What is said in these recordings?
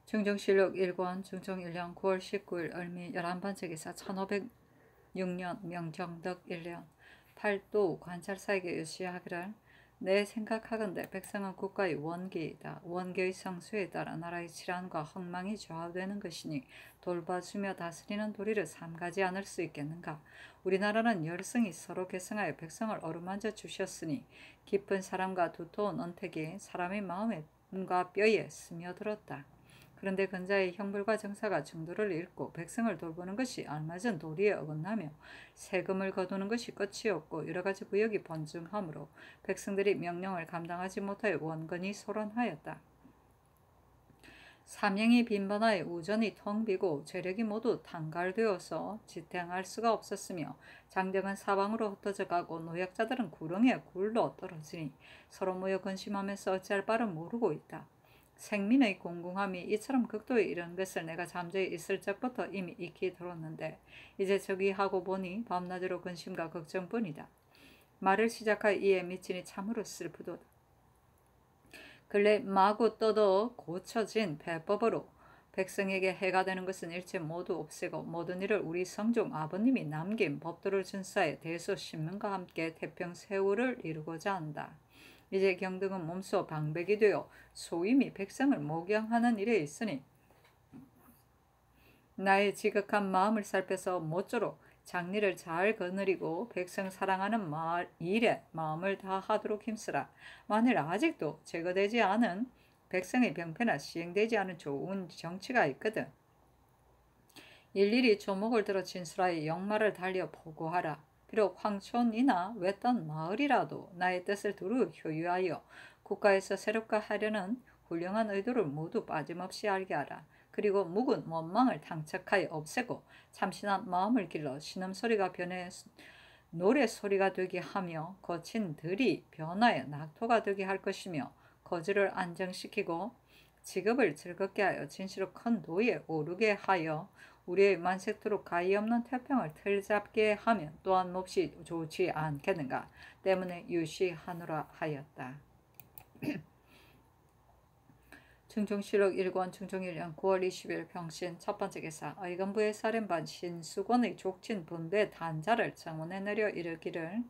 중종실록 1권 중종 1년 9월 19일 을미 11번째 기사 1506년 명정덕 1년 팔도 관찰사에게 요시하기를 내 생각하건대 백성은 국가의 원기이다. 원기의 성수에 따라 나라의 질환과 흥망이 좌우되는 것이니 돌봐주며 다스리는 도리를 삼가지 않을 수 있겠는가. 우리나라는 열성이 서로 계승하여 백성을 어루만져 주셨으니 깊은 사랑과 두터운 언택이 사람의 마음과 뼈에 스며들었다. 그런데 근자의 형벌과 정사가 정도를 잃고 백성을 돌보는 것이 알맞은 도리에 어긋나며 세금을 거두는 것이 끝이 없고 여러가지 부역이 번중하므로 백성들이 명령을 감당하지 못하여 원건이 소란하였다. 삼행이 빈번하여 우전이 텅 비고 재력이 모두 단갈되어서 지탱할 수가 없었으며 장정은 사방으로 흩어져 가고 노약자들은 구렁에 굴러 떨어지니 서로 모여 근심하면서 어찌할 바를 모르고 있다. 생민의 공공함이 이처럼 극도에 이른 것을 내가 잠재에 있을 적부터 이미 익히 들었는데 이제 저기 하고 보니 밤낮으로 근심과 걱정뿐이다. 말을 시작하여 이에 미치니 참으로 슬프도다. 근래 마구 떠도 고쳐진 배법으로 백성에게 해가 되는 것은 일체 모두 없애고 모든 일을 우리 성종 아버님이 남긴 법도를 준수하여 대소신문과 함께 태평세우를 이루고자 한다. 이제 경등은 몸소 방백이 되어 소임이 백성을 목양하는 일에 있으니 나의 지극한 마음을 살펴서 모쪼록 장리를 잘 거느리고 백성 사랑하는 일에 마음을 다하도록 힘쓰라. 만일 아직도 제거되지 않은 백성의 병폐나 시행되지 않은 좋은 정치가 있거든 일일이 조목을 들어 진술하여 역마를 달려 보고하라. 비록 황촌이나 외딴 마을이라도 나의 뜻을 두루 효유하여 국가에서 새롭게 하려는 훌륭한 의도를 모두 빠짐없이 알게 하라. 그리고 묵은 원망을 탕착하여 없애고 참신한 마음을 길러 신음소리가 변해 노래소리가 되게 하며 거친 들이 변하여 낙토가 되게 할 것이며 거지를 안정시키고 직업을 즐겁게 하여 진실로 큰 도에 오르게 하여 우리의 만색토록 가히 없는 태평을 틀잡게 하면 또한 몹시 좋지 않겠는가. 때문에 유시하노라 하였다. 중종실록 1권 중종 1년 9월 20일 병신 첫번째 기사 의금부의 사령반 신수권의 족친 분배 단자를 정원에 내려 이르기를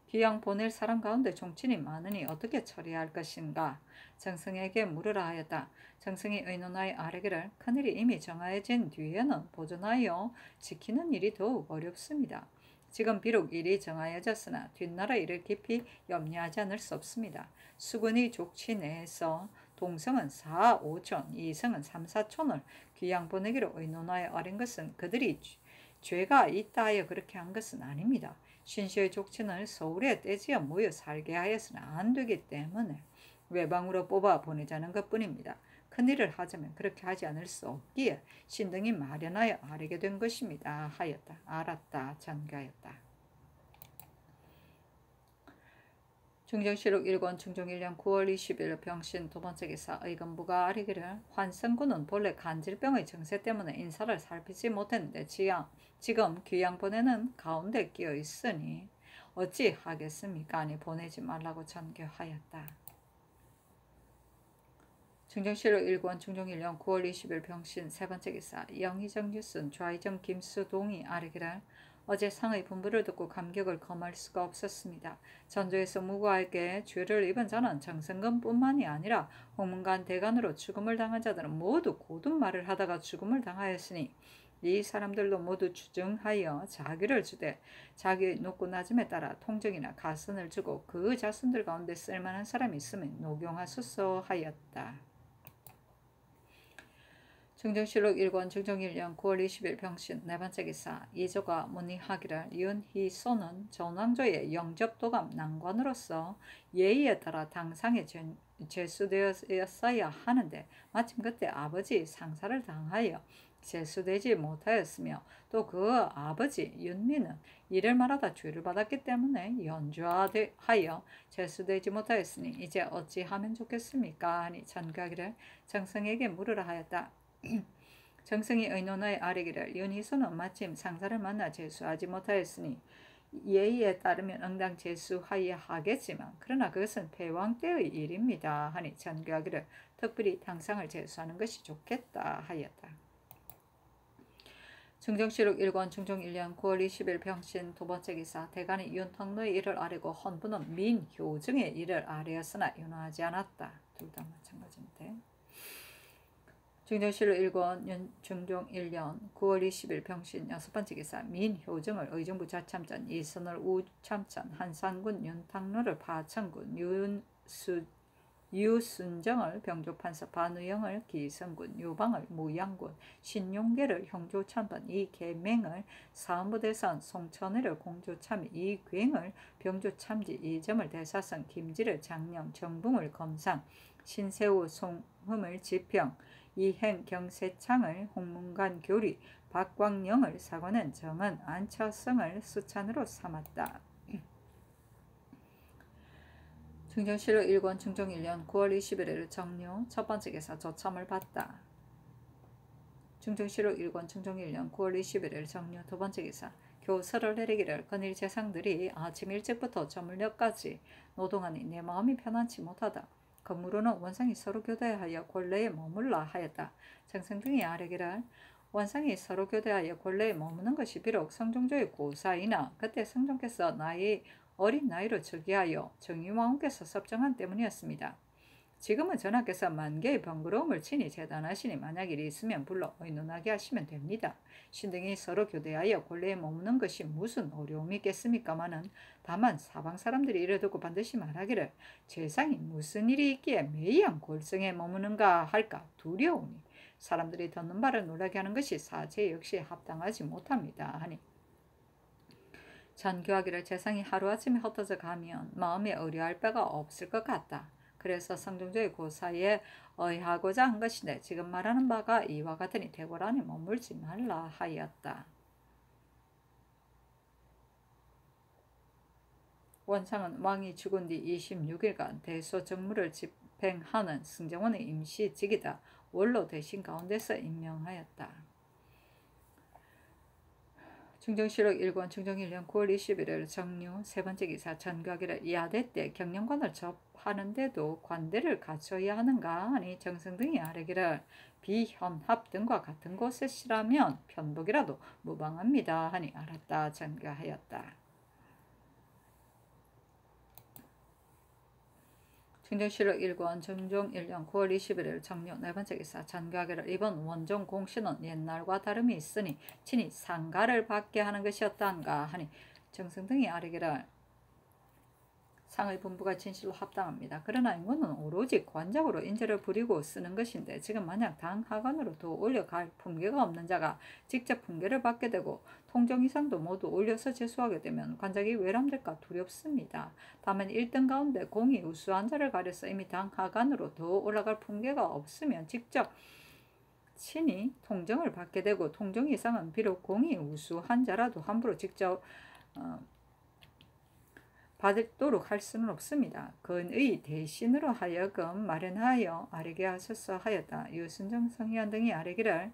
귀양 보낼 사람 가운데 종친이 많으니 어떻게 처리할 것인가. 정승에게 물으라 하였다. 정승이 의논하여 아뢰기를 큰일이 이미 정해진 뒤에는 보존하여 지키는 일이 더욱 어렵습니다. 지금 비록 일이 정하여졌으나 뒷나라 일을 깊이 염려하지 않을 수 없습니다. 수군이 족치 내에서 동성은 4, 5촌, 이성은 3, 4촌을 귀양 보내기로 의논하여 아뢰는 것은 그들이 죄가 있다 하여 그렇게 한 것은 아닙니다. 신시의 족친을 서울에 떼지어 모여 살게 하여서는 안 되기 때문에 외방으로 뽑아 보내자는 것뿐입니다. 큰일을 하자면 그렇게 하지 않을 수 없기에 신등이 마련하여 아뢰게 된 것입니다. 하였다. 알았다. 전가였다. 중정실록 1권 중종 1년 9월 20일 병신 두번째 기사 의금부가 아뢰기를 환성군은 본래 간질병의 정세 때문에 인사를 살피지 못했는데 지금 귀양 보내는 가운데 끼어 있으니 어찌 하겠습니까? 아니 보내지 말라고 전교하였다. 중정실록 1권 중종 1년 9월 20일 병신 세번째 기사 영의정 뉴스는 좌의정 김수동이 아뢰기를 어제 상의 분부를 듣고 감격을 금할 수가 없었습니다. 전조에서 무고하게 죄를 입은 자는 정승근뿐만이 아니라 홍문관 대간으로 죽음을 당한 자들은 모두 고든 말을 하다가 죽음을 당하였으니 이 사람들도 모두 주증하여 자기를 주되 자기의 높고 낮음에 따라 통정이나 가선을 주고 그 자손들 가운데 쓸만한 사람이 있으면 녹용하소서 하였다. 중정실록 1권 중종 1년 9월 20일 병신 네번째 기사 이조가 문의하기를 윤희소는 전왕조의 영접도감 난관으로서 예의에 따라 당상에 제수되었어야 하는데 마침 그때 아버지 상사를 당하여 제수되지 못하였으며 또 그 아버지 윤미는 이를 말하다 죄를 받았기 때문에 연주하여 제수되지 못하였으니 이제 어찌하면 좋겠습니까? 하니 전가기를 정성에게 물으라 하였다. 정승이 의논하여 아뢰기를 윤희소는 마침 상사를 만나 제수하지 못하였으니 예의에 따르면 응당 제수하여야 하겠지만 그러나 그것은 패왕 때의 일입니다 하니 전교하기를 특별히 당상을 제수하는 것이 좋겠다 하였다. 중정실록 1권 중종 1년 9월 20일 병신 두 번째 기사 대간이 윤탕로의 일을 아뢰고 헌부는 민효증의 일을 아뢰었으나 윤하지 않았다. 둘 다 마찬가지인데. 중정실록 1권 중종 1년 9월 20일 병신 여섯 번째 기사 민효증을 의정부 자참전 이선을 우참전 한산군 윤탕로를 파천군 유순정을 병조판서 반의영을 기성군 유방을 무양군 신용계를 형조참반 이계맹을 사무대산 송천회를 공조참 이괴행을 병조참지 이점을 대사성 김지를 장령 정붕을 검상 신세우 송흠을 지평 이행 경세창을 홍문관 교리 박광영을 사관은 정은 안처성을 수찬으로 삼았다. 중정실록 1권 중종 1년 9월 21일 정료 첫 번째 기사 조참을 받다. 중정실록 1권 중종 1년 9월 21일 정료 두 번째 기사 교서를 내리기를 건일 재상들이 아침 일찍부터 저물녘까지 노동하니 내 마음이 편안치 못하다. 건물로는 원상이 서로 교대하여 궐내에 머물라 하였다. 정승등이 아뢰기를 원상이 서로 교대하여 궐내에 머무는 것이 비록 성종조의 고사이나 그때 성종께서 어린 나이로 즉위하여 정의왕후께서 섭정한 때문이었습니다. 지금은 전하께서 만개의 번거로움을 친히 재단하시니 만약 일이 있으면 불러 의논하게 하시면 됩니다. 신등이 서로 교대하여 궐내에 머무는 것이 무슨 어려움이 있겠습니까마는 다만 사방 사람들이 이래 듣고 반드시 말하기를 재상이 무슨 일이 있기에 매양 골성에 머무는가 할까 두려우니 사람들이 듣는 바를 놀라게 하는 것이 사제 역시 합당하지 못합니다 하니 전교하기를 재상이 하루아침에 흩어져 가면 마음에 의뢰할 바가 없을 것 같다. 그래서 성종조의 고사에 의하고자 한 것인데 지금 말하는 바가 이와 같으니 대궐 안에 머물지 말라 하였다. 원상은 왕이 죽은 뒤 26일간 대소정무를 집행하는 승정원의 임시직이다. 원로 대신 가운데서 임명하였다. 중정실록 1권 중종 1년 9월 21일 정류 세 번째 기사 전가기를 야대 때 경영관을 접하는데도 관대를 갖춰야 하는가 하니 정승등이 아뢰기를 비현합 등과 같은 곳에시라면 편복이라도 무방합니다 하니 알았다 전가하였다. 중정실록 1권 중종 1년 9월 21일 정료 네 번째 기사 전가기를 이번 원종 공시는 옛날과 다름이 있으니 친히 상가를 받게 하는 것이었단가 하니 정승등이 아뢰기를 상의 분부가 진실로 합당합니다. 그러나 이거는 오로지 관작으로 인재를 부리고 쓰는 것인데 지금 만약 당 하관으로 더 올려갈 품계가 없는 자가 직접 품계를 받게 되고 통정 이상도 모두 올려서 제수하게 되면 관작이 외람될까 두렵습니다. 다만 1등 가운데 공이 우수한 자를 가려서 이미 당 하관으로 더 올라갈 품계가 없으면 직접 친히 통정을 받게 되고 통정 이상은 비록 공이 우수한 자라도 함부로 직접 받도록 할 수는 없습니다. 건의 대신으로 하여금 마련하여 아뢰게 하소서 하였다. 유순정 성희안 등이 아뢰기를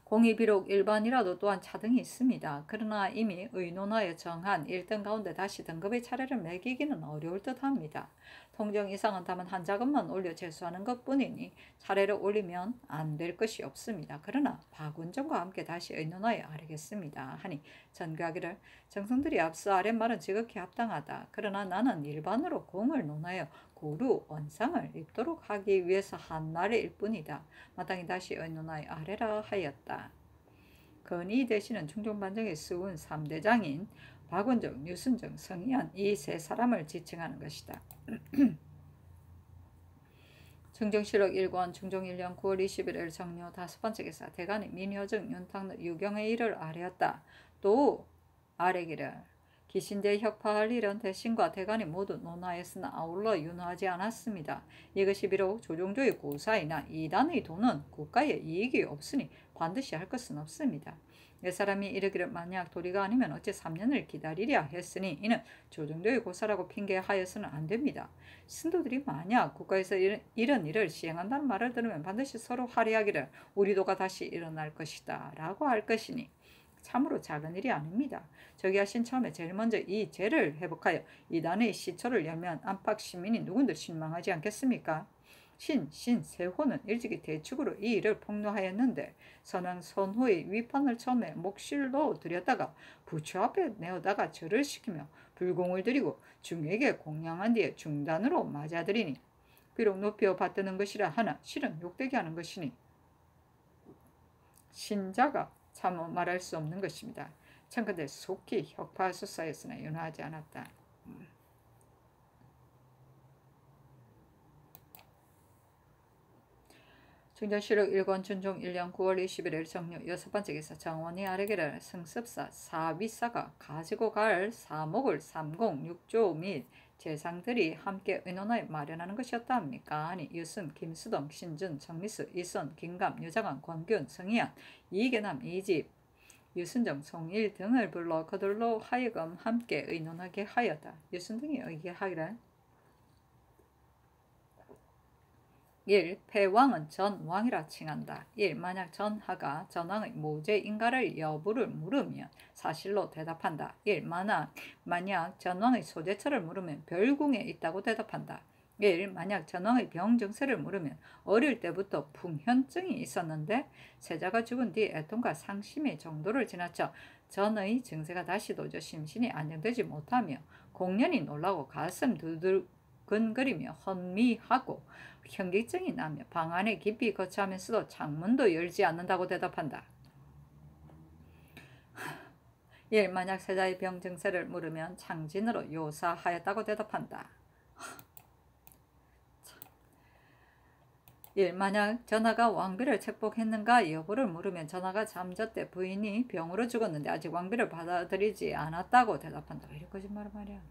공이 비록 일반이라도 또한 차등이 있습니다. 그러나 이미 의논하여 정한 1등 가운데 다시 등급의 차례를 매기기는 어려울 듯합니다. 통정 이상은 다만 한 자금만 올려 제수하는 것뿐이니 차례를 올리면 안 될 것이 없습니다. 그러나 박운정과 함께 다시 의논하여 아뢰겠습니다 하니 전가기를 정성들이 앞서 아랫말은 지극히 합당하다. 그러나 나는 일반으로 공을 논하여 고루 원상을 입도록 하기 위해서 한 말일 뿐이다. 마땅히 다시 의논하여 아뢰라 하였다. 건의 대신은 충종반정의 수군 3대장인 박원정, 유순정, 성희안 이 세 사람을 지칭하는 것이다. 중정실록 1권 중종 1년 9월 21일 정료 다섯 번째 기사 대간이 민효정, 윤탕로, 유경의 일을 아뢰었다. 또 아뢰기를 기신대 혁파할 일은 대신과 대간이 모두 논하였으나 아울러 윤하지 않았습니다. 이것이 비록 조종조의 고사이나 이단의 돈은 국가에 이익이 없으니 반드시 할 것은 없습니다. 내 사람이 이르기를 만약 도리가 아니면 어째 3년을 기다리랴 했으니 이는 조종조의 고사라고 핑계하여서는 안 됩니다. 신도들이 만약 국가에서 이런 일을 시행한다는 말을 들으면 반드시 서로 할애하기를 우리 도가 다시 일어날 것이다 라고 할 것이니 참으로 작은 일이 아닙니다. 저기 하신 처음에 제일 먼저 이 죄를 회복하여 이단의 시초를 열면 안팎 시민이 누군들 실망하지 않겠습니까? 세호는 일찍이 대축으로 이 일을 폭로하였는데 선왕 선호의 위판을 처음에 목실로 들였다가 부처 앞에 내어다가 절을 시키며 불공을 들이고 중에게 공양한 뒤에 중단으로 맞아들이니 비록 높여 받드는 것이라 하나 실은 욕되게 하는 것이니 신자가 참어 말할 수 없는 것입니다. 청컨대 속히 혁파수사였으나 연화하지 않았다. 충전시록 1권 준종 1년 9월 21일 정류 6번째 기사 정원이 아래기를 승습사 사위사가 가지고 갈 사목을 306조 및 재상들이 함께 의논하여 마련하는 것이었다 합니까? 아니 유순, 김수동, 신준, 정미수, 이선, 김감, 유장한, 권균, 성희안, 이계남, 이집, 유순정, 송일 등을 불러 그들로 하여금 함께 의논하게 하였다. 유순 등이 의계하기를 1. 패왕은 전왕이라 칭한다. 1. 만약 전하가 전왕의 모제 인가를 여부를 물으면 사실로 대답한다. 1. 만약 전왕의 소재처를 물으면 별궁에 있다고 대답한다. 1. 만약 전왕의 병 증세를 물으면 어릴 때부터 풍현증이 있었는데 세자가 죽은 뒤 애통과 상심의 정도를 지나쳐 전의 증세가 다시 도저 심신이 안정되지 못하며 공연히 놀라고 가슴 두들근거리며 헌미하고 현기증이 나며 방 안에 깊이 거처하면서도 창문도 열지 않는다고 대답한다. 1. 만약 세자의 병 증세를 물으면 창진으로 요사하였다고 대답한다. 1. 만약 전하가 왕비를 책복했는가 여부를 물으면 전하가 잠자때 부인이 병으로 죽었는데 아직 왕비를 받아들이지 않았다고 대답한다. 왜 이렇게 거짓말을 말이야.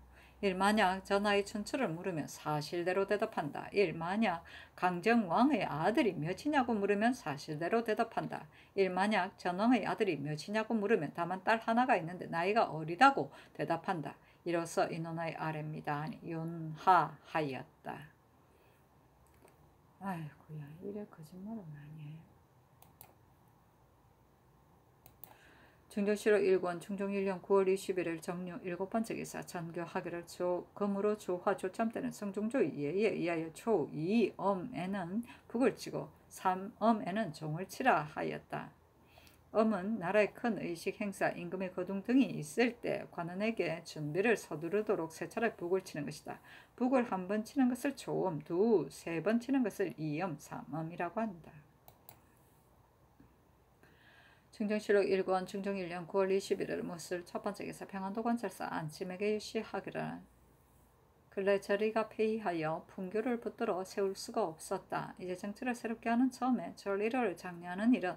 1. 만약 전하의 춘추를 물으면 사실대로 대답한다. 1. 만약 강정왕의 아들이 몇이냐고 물으면 사실대로 대답한다. 1. 만약 전왕의 아들이 몇이냐고 물으면 다만 딸 하나가 있는데 나이가 어리다고 대답한다. 이로써 인원의 아래입니다. 윤하하였다. 아이고야 이래 거짓말은 아니에요. 중종실록 1권 중종 1년 9월 21일 정류 7번째 기사 전교하기를 금으로 조화 조참 때는 성종조의 예에 의하여 초 2엄에는 북을 치고 3엄에는 종을 치라 하였다. 엄은 나라의 큰 의식 행사, 임금의 거둥 등이 있을 때 관원에게 준비를 서두르도록 세 차례 북을 치는 것이다. 북을 한 번 치는 것을 초엄, 세 번 치는 것을 이엄, 삼엄이라고 한다. 충정실록 1권 중종 1년 9월 21일 무술 첫 번째 기사 평안도 관찰사 안침에게 유시하기를 근래 저리가 폐위하여 풍교를 붙들어 세울 수가 없었다. 이제 정치를 새롭게 하는 처음에 절 1호를 장려하는 일은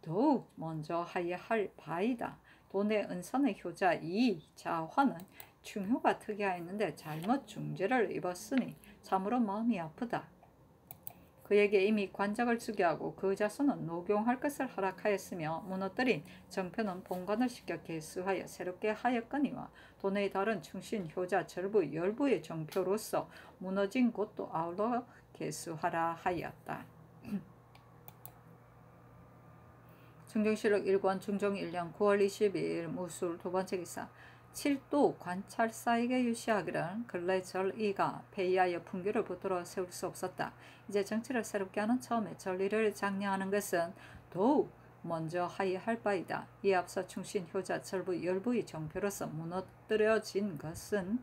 더욱 먼저 하여야 할 바이다. 돈의 은선의 효자 이자화는 충효가 특이하였는데 잘못 중죄를 입었으니 참으로 마음이 아프다. 그에게 이미 관작을 주게 하고 그 자손은 녹용할 것을 허락하였으며 무너뜨린 정표는 본관을 시켜 개수하여 새롭게 하였거니와 돈의 다른 충신, 효자, 절부, 열부의 정표로서 무너진 곳도 아울러 개수하라 하였다. 중종실록 1권 중종 1년 9월 22일 무술 두 번째 기사 7도 관찰사에게 유시하기를 근래 절이가 폐위하여 풍교를 붙들어 세울 수 없었다. 이제 정치를 새롭게 하는 처음에 절이를 장려하는 것은 더욱 먼저 하여야 할 바이다. 이에 앞서 충신, 효자, 절부, 열부의 정표로서 무너뜨려진 것은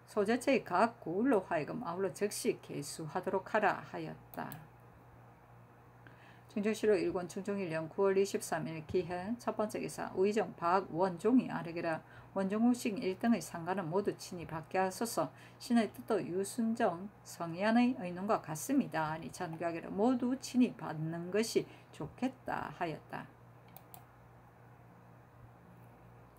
소재체의 각 고을로 하여금 아울러 즉시 개수하도록 하라 하였다. 중종실록 1권 중종 1년 9월 23일 기해 첫 번째 기사 우의정 박원종이 아뢰기를 원종후식 1등의 상가는 모두 친히 받게 하소서. 신의 뜻도 유순정, 성희안의 의논과 같습니다. 아니 전교하기를 모두 친히 받는 것이 좋겠다 하였다.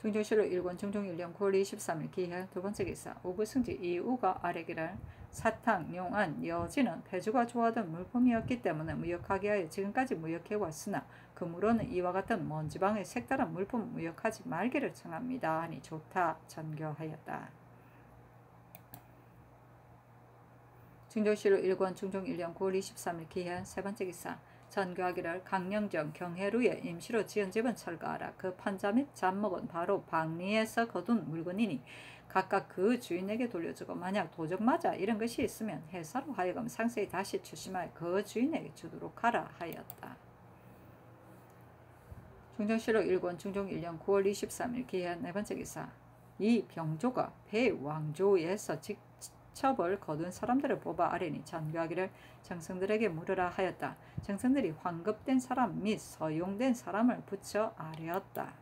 중종실록 1권 중종 1년 9월 23일 기해 두 번째 기사 우부승지 이우가 아뢰기를 사탕, 용안, 여지는 배주가 좋아하던 물품이었기 때문에 무역하게 하여 지금까지 무역해 왔으나 그무로는 이와 같은 먼 지방의 색다른 물품 무역하지 말기를 청합니다. 하니 좋다 전교하였다. 중종실록 1권 중종 1년 9월 23일 기해 세 번째 기사 전교하기를 강령정 경해루에 임시로 지은 집은 철거하라. 그 판자 및 잡목은 바로 박리에서 거둔 물건이니 각각 그 주인에게 돌려주고 만약 도적 맞아 이런 것이 있으면 회사로 하여금 상세히 다시 추심하여 그 주인에게 주도록 하라 하였다. 중정실록 1권 중종 1년 9월 23일 기한 네 번째 기사. 이 병조가 배왕조에서 직첩을 거둔 사람들을 뽑아 아뢰니 전교하기를 정승들에게 물으라 하였다. 정승들이 환급된 사람 및 서용된 사람을 붙여 아뢰었다.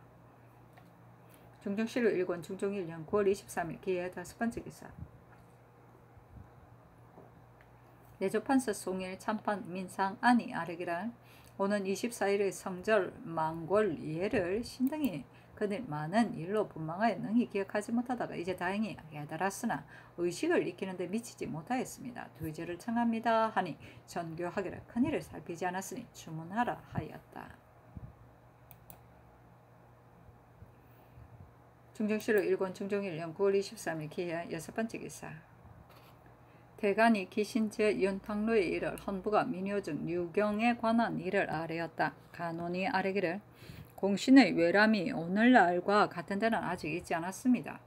중정실록 1권 중종 1년 9월 23일 기해 다섯 번째 기사. 내조판서 송일 참판 민상 안이 아뢰기를 오는 24일의 성절 망골 예를 신등이 그들 많은 일로 분망하여 능히 기억하지 못하다가 이제 다행히 깨달았으나 의식을 익히는 데 미치지 못하였습니다. 도의제를 청합니다 하니 전교하기를 큰일을 살피지 않았으니 주문하라 하였다. 중정실록 1권 중종 1년 9월 23일 기해 여섯 번째 기사. 대간이 기신제 윤탕로의 일을 헌부가 민효중 유경에 관한 일을 아뢰었다. 간원이 아뢰기를 공신의 외람이 오늘날과 같은 데는 아직 있지 않았습니다.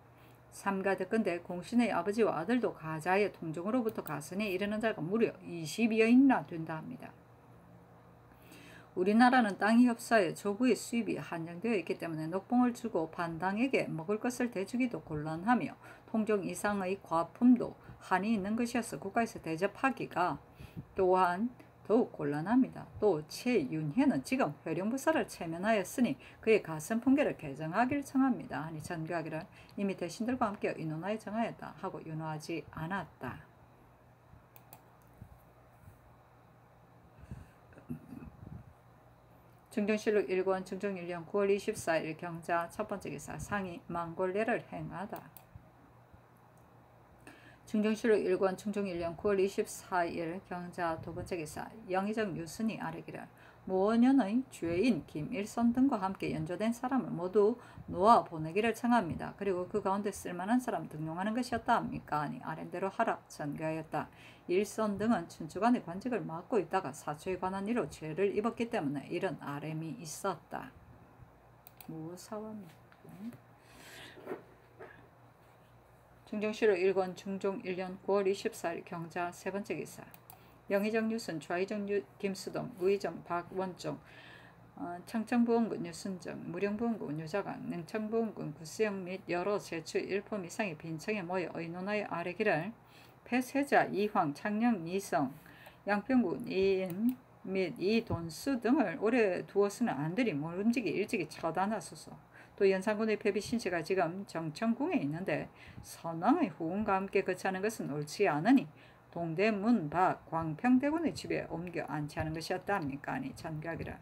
삼가듣건대 공신의 아버지와 아들도 가자의 통종으로부터 가선에 이르는 자가 무려 20여인이나 된다 합니다. 우리나라는 땅이 협사해 조부의 수입이 한정되어 있기 때문에 녹봉을 주고 반당에게 먹을 것을 대주기도 곤란하며 통종 이상의 과품도 한이 있는 것이어서 국가에서 대접하기가 또한 더욱 곤란합니다. 또 최윤혜는 지금 회령부사를 체면하였으니 그의 가슴 풍계를 개정하기를 청합니다. 하니 전교하기를 이미 대신들과 함께 의논하여 정하였다 하고 윤호하지 않았다. 중정실록 1권 중종 1년 9월 24일 경자 첫 번째 기사. 상이 망골례를 행하다. 중정실록 1권 중종 1년 9월 24일 경자 두 번째 기사. 영의정 유순이 아뢰기를 모원년의 죄인 김일선 등과 함께 연조된 사람을 모두 놓아 보내기를 청합니다. 그리고 그 가운데 쓸만한 사람 등용하는 것이었다 합니까? 아니 아랜대로 하라 전교하였다. 일선 등은 춘추관의 관직을 맡고 있다가 사초에 관한 일로 죄를 입었기 때문에 이런 아뢰미 있었다. 무사원 중정실록 1권 중종 1년 9월 24일 경자 세 번째 기사. 영의정 유순, 좌의정 김수동, 우의정 박원종, 청정부원군 유순정, 무령부원군 유자강, 능청부원군 구수영 및 여러 제추 1품 이상의 빈청에 모여 의논하여 아뢰기를 폐세자 이황, 창녕 이성, 양평군 이인 및 이돈수 등을 오래 두어서는 안들이 모름지기 일찍이 처단하소서. 또 연산군의 패비 신세가 지금 정청궁에 있는데 선왕의 후궁과 함께 거처하는 것은 옳지 않으니 동대문 밖 광평대군의 집에 옮겨 안치하는 것이었다 합니까? 아니 전교하기를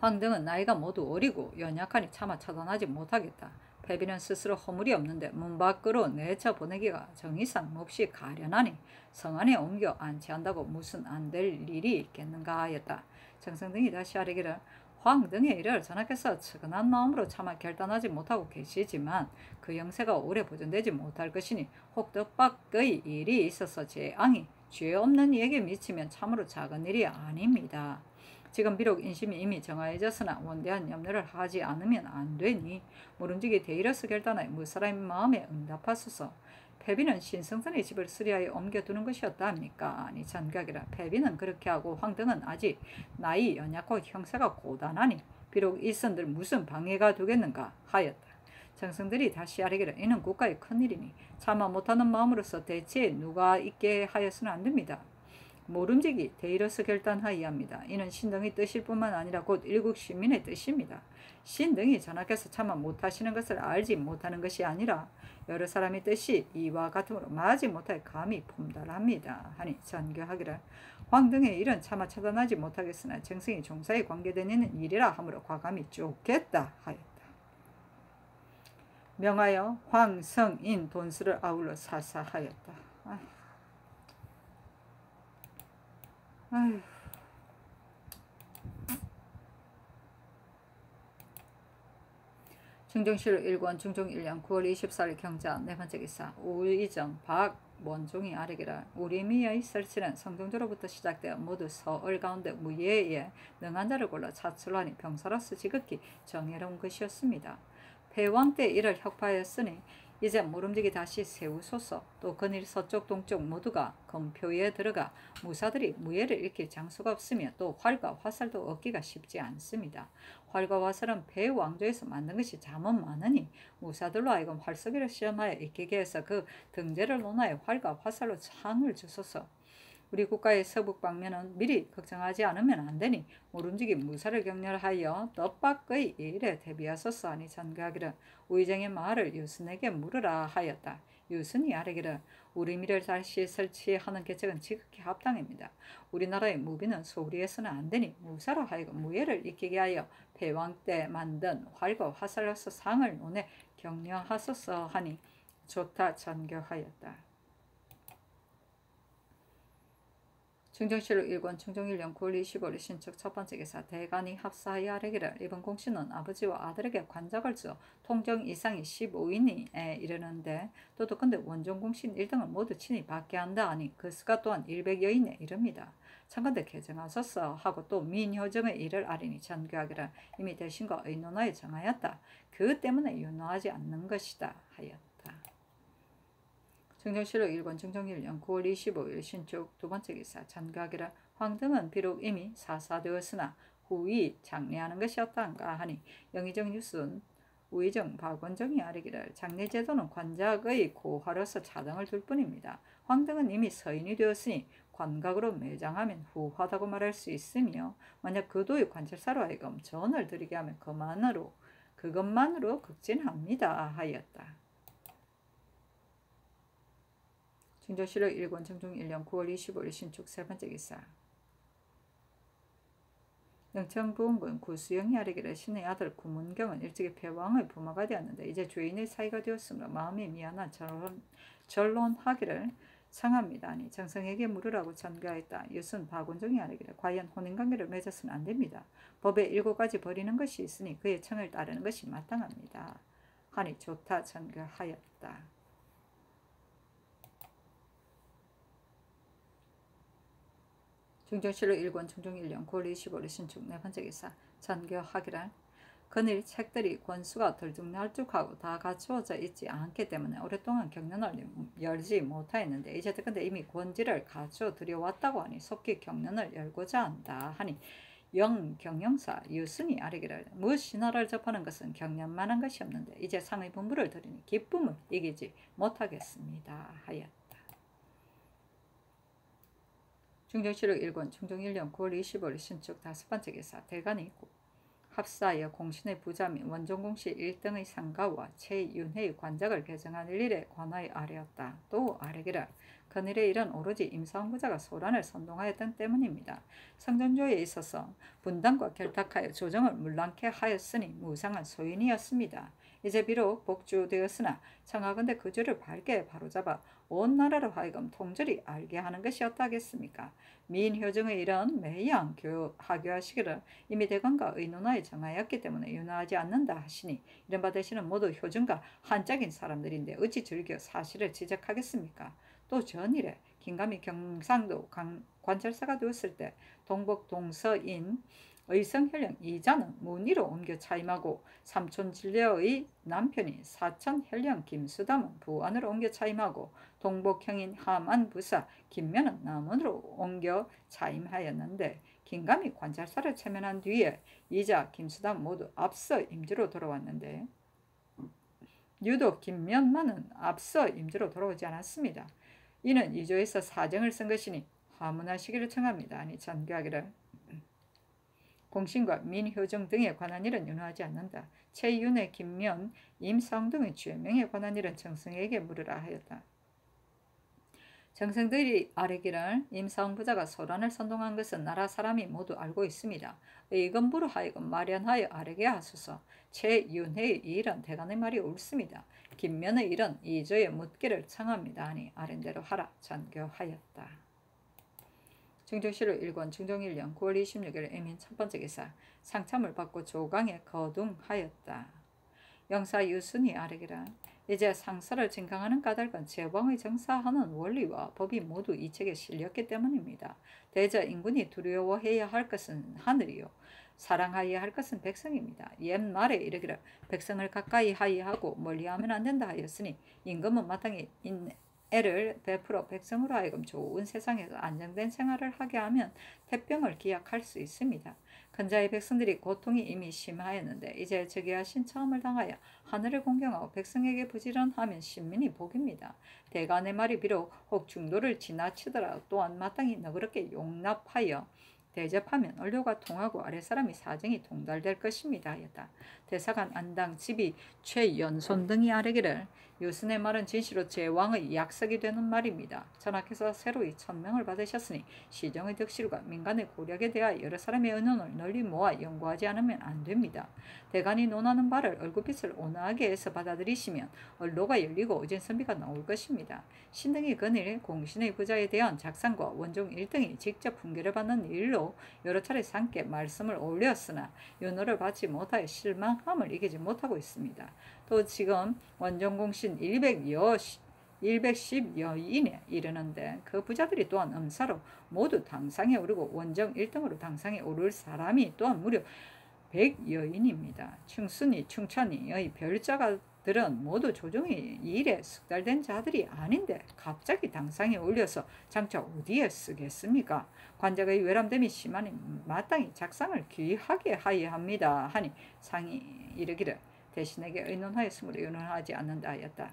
황 등은 나이가 모두 어리고 연약하니 차마 처단하지 못하겠다. 패비는 스스로 허물이 없는데 문 밖으로 내쳐 보내기가 정의상 몹시 가련하니 성 안에 옮겨 안치한다고 무슨 안 될 일이 있겠는가 하였다. 정성 등이 다시 아뢰기를 황 등의 일을 전하께서 측은한 마음으로 차마 결단하지 못하고 계시지만 그 영세가 오래 보존되지 못할 것이니 혹 뜻밖의 일이 있어서 재앙이 죄 없는 이에게 미치면 참으로 작은 일이 아닙니다. 지금 비록 인심이 이미 정하여졌으나 원대한 염려를 하지 않으면 안 되니 모름지기 대일어서 결단하여 무사람의 마음에 응답하소서. 패비는 신성선의 집을 수리하여 옮겨두는 것이었다 합니까? 아니 전각이라 패비는 그렇게 하고 황등은 아직 나이 연약하고 형세가 고단하니 비록 일선들 무슨 방해가 되겠는가 하였다. 정성들이 다시 아뢰기를 이는 국가의 큰일이니 차마 못하는 마음으로서 대체 누가 있게 하여서는 안됩니다. 모름지기 대일어서 결단하여야합니다. 이는 신등의 뜻일 뿐만 아니라 곧 일국 시민의 뜻입니다. 신등이 전하께서 차마 못하시는 것을 알지 못하는 것이 아니라 여러 사람의 뜻이 이와 같으므로 마지 못하여 감히 품달합니다. 하니 전교하기를 황등의 일은 차마 처단하지 못하겠으나 정승이 종사에 관계되는 일이라 하므로 과감히 쫓겠다 하였다. 명하여 황성인 돈수를 아울러 사사하였다. 아휴. 증정실 1권 중종 1년 9월 24일 경자 네 번째 기사 우의정 박원종이 아래기를 우리미의 설치는 성종조로부터 시작되어 모두 서울 가운데 무예에 능한 자를 골라 차출하니 병사로서 지극히 정의로운 것이었습니다. 패왕 때 이를 혁파하였으니 이제 모름지기 다시 세우소서. 또 근일 서쪽 동쪽 모두가 검표에 들어가 무사들이 무예를 일으킬 장소가 없으며 또 활과 화살도 얻기가 쉽지 않습니다. 활과 화살은 배왕조에서 만든 것이 잠은 많으니 무사들로 하여금 활쏘기를 시험하여 익히게 해서 그 등재를 논하여 활과 화살로 창을 주소서. 우리 국가의 서북 방면은 미리 걱정하지 않으면 안 되니 모름지기 무사를 격렬하여 뜻밖의 일에 대비하소서 하니 전가하기를 우의정의 말을 유순에게 물으라 하였다. 유순이 아뢰기를 우리 미를 다시 설치하는 계책은 지극히 합당입니다. 우리나라의 무비는 소홀히 해서는 안 되니 무사로 하여금 무예를 익히게 하여 패왕 때 만든 활과 화살로서 상을 논해 격려하소서 하니 좋다 전교하였다. 충정실록 1권 충정 1년 9월 25일 신축 첫 번째 기사 대간이 합사하여 아뢰기를 이번 공씨는 아버지와 아들에게 관작을 주어 통정 이상이 15인에 이르는데 또덕건대 원종 공신 1등을 모두 친히 받게 한다 하니 그 수가 또한 100여인에 이릅니다. 참건대 개정하소서 하고 또 민효정의 일을 아리니 전교하기를 이미 대신과 의논하여 정하였다. 그 때문에 윤호하지 않는 것이다 하였다. 증정실록 1권 증정 1년 9월 25일 신축 두 번째 기사 전가기라 황등은 비록 이미 사사되었으나 후이 장례하는 것이었다는가 하니 영의정 유순 우의정 박원정이 아뢰기를 장례제도는 관작의 고화로서 차등을 둘 뿐입니다. 황등은 이미 서인이 되었으니 관각으로 매장하면 후하다고 말할 수 있으며 만약 그도의 관찰사로 하여금 전을 드리게 하면 그것만으로 극진합니다 하였다. 증정실록 1권 증종 1년 9월 25일 신축 세 번째 기사 영천부원군 구수영이 아뢰기를 신의 아들 구문경은 일찍이 패왕의 부모가 되었는데 이제 죄인의 사이가 되었으므로 마음이 미안한 전론하기를 청합니다. 아니 정성에게 물으라고 전가했다. 유순 박원종이 아뢰기를 과연 혼인관계를 맺어서는 안됩니다. 법에 7가지 버리는 것이 있으니 그의 청을 따르는 것이 마땅합니다. 하니 좋다 전가하였다. 중정실록 1권 중종 1년 9월 25일 신축 네 번째 기사 전교하기란 그늘 책들이 권수가 덜쭉날쭉하고 다 갖추어져 있지 않기 때문에 오랫동안 경련을 열지 못하였는데 이제 근데 이미 권지를 갖추어 들여왔다고 하니 속히 경련을 열고자 한다 하니 영경영사 유순이 아뢰기를 무신하를 접하는 것은 경련만 한 것이 없는데 이제 상의 분부를 드리니 기쁨을 이기지 못하겠습니다 하였다. 중정실록 1권 중종 1년 9월 25일 신축 다섯 번째 기사 대간이 합사하여 공신의 부자 및 원종공시 1등의 상가와 최윤회의 관작을 개정하는 일에 관하여 아뢰었다. 또 아뢰기를 그늘의 일은 오로지 임사원 부자가 소란을 선동하였던 때문입니다. 성전조에 있어서 분당과 결탁하여 조정을 문란케 하였으니 무상한 소인이었습니다. 이제 비록 복주되었으나 청하건대 그 죄를 밝게 바로잡아 온 나라로 하여금 통절히 알게 하는 것이었다겠습니까? 민효정의 일은 매양 하교하시기를 이미 대관과 의논하에 정하였기 때문에 윤호하지 않는다 하시니 이른바 대신은 모두 효정과 한짝인 사람들인데 어찌 즐겨 사실을 지적하겠습니까? 또 전일에 긴감히 경상도 관찰사가 되었을 때 동북 동서인 의성현령 이자는 문의로 옮겨 차임하고 삼촌진려의 남편인 사천현령 김수담은 부안으로 옮겨 차임하고 동복형인 함안 부사 김면은 남원으로 옮겨 차임하였는데 긴감히 관찰사를 체면한 뒤에 이자 김수담 모두 앞서 임주로 돌아왔는데 유독 김면만은 앞서 임주로 돌아오지 않았습니다. 이는 이조에서 사정을 쓴 것이니 화문하시기를 청합니다. 아니 전교하기를 공신과 민효정 등에 관한 일은 윤호하지 않는다. 최윤회, 김면, 임성 등의 죄명에 관한 일은 정성에게 물으라 하였다. 정성들이 아뢰기를 임성 부자가 소란을 선동한 것은 나라 사람이 모두 알고 있습니다. 의건부로 하여금 마련하여 아뢰게 하소서. 최윤회의 일은 대간의 말이 옳습니다. 김면의 일은 이조에 묻기를 청합니다. 하니 아랜대로 하라 전교하였다. 증정실록 1권 증정 1년 9월 26일 애민 첫 번째 기사 상참을 받고 조강에 거둥하였다. 영사 유순이 아뢰기를 이제 상사를 진강하는 까닭은 제왕의 정사하는 원리와 법이 모두 이 책에 실렸기 때문입니다. 대저 인군이 두려워해야 할 것은 하늘이요 사랑하여야 할 것은 백성입니다. 옛말에 이르기를 백성을 가까이 하여하고 멀리하면 안 된다 하였으니 임금은 마땅히 애를 베풀어 백성으로 하여금 좋은 세상에서 안정된 생활을 하게 하면 태병을 기약할 수 있습니다. 근자의 백성들이 고통이 이미 심하였는데 이제 즉위하신 처음을 당하여 하늘을 공경하고 백성에게 부지런하면 신민이 복입니다. 대간의 말이 비록 혹 중도를 지나치더라도 또한 마땅히 너그럽게 용납하여 대접하면 언료가 통하고 아랫사람이 사정이 동달될 것입니다 하였다. 대사관 안당 지비 최연손 등이 아뢰기를 유순의 말은 진시로 제왕의 약속이 되는 말입니다. 전하께서 새로이 천명을 받으셨으니 시정의 득실과 민간의 고력에 대하여 여러 사람의 의논을 널리 모아 연구하지 않으면 안 됩니다. 대간이 논하는 바를 얼굴빛을 온화하게 해서 받아들이시면 언로가 열리고 의진선비가 나올 것입니다. 신등이 근일 공신의 부자에 대한 작상과 원종 1등이 직접 훈계를 받는 일로 여러 차례 상께 말씀을 올렸으나 윤호를 받지 못하여 실망함을 이기지 못하고 있습니다. 또 지금 원종공신 110여인에 이르는데 그 부자들이 또한 음사로 모두 당상에 오르고 원정 1등으로 당상에 오를 사람이 또한 무려 100여인입니다. 충순이 충천이의 별자가들은 모두 조정의 일에 숙달된 자들이 아닌데 갑자기 당상에 올려서 장차 어디에 쓰겠습니까? 관작의 외람됨이 심하니 마땅히 작상을 귀하게 하여야 합니다. 하니 상이 이르기를 대신에게 의논하였으므로 의논하지 않는다 하였다.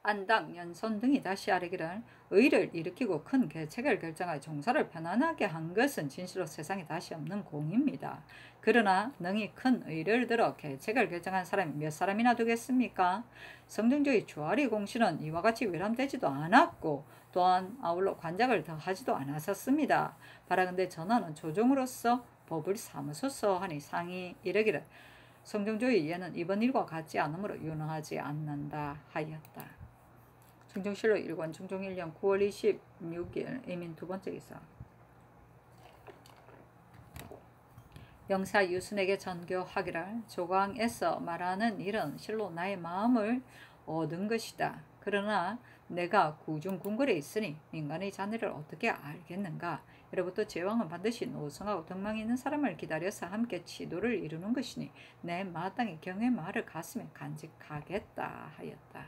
안당, 연손 등이 다시 아뢰기를 의를 일으키고 큰 계책을 결정하여 종사를 편안하게 한 것은 진실로 세상에 다시 없는 공입니다. 그러나 능히 큰 의를 들어 계책을 결정한 사람이 몇 사람이나 되겠습니까? 성등조의 주아리 공신은 이와 같이 외람되지도 않았고 또한 아울러 관작을 더하지도 않았었습니다. 바라건대 전하는 조정으로서 법을 사무소서 하니 상이 이르기를 성정조의 예는 이번 일과 같지 않으므로 윤허하지 않는다 하였다. 충정실록 1권 충정 1년 9월 26일 이민 두 번째 기사. 영사 유순에게 전교하기를 조광에서 말하는 일은 실로 나의 마음을 얻은 것이다. 그러나 내가 구중궁궐에 있으니 민간의 자네를 어떻게 알겠는가? 이로부터 제왕은 반드시 노성하고 덕망이 있는 사람을 기다려서 함께 치도를 이루는 것이니 내 마땅히 경의 말을 가슴에 간직하겠다 하였다.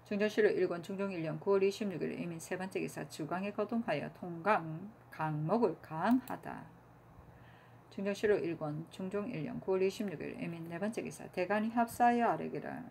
충정실록 1권 충정 1년 9월 26일 이민 세 번째 기사. 주광에 거동하여 통강 강목을 강하다. 충정실록 1권 충정 1년 9월 26일 이민 네 번째 기사. 대간이 합사하여 아뢰기를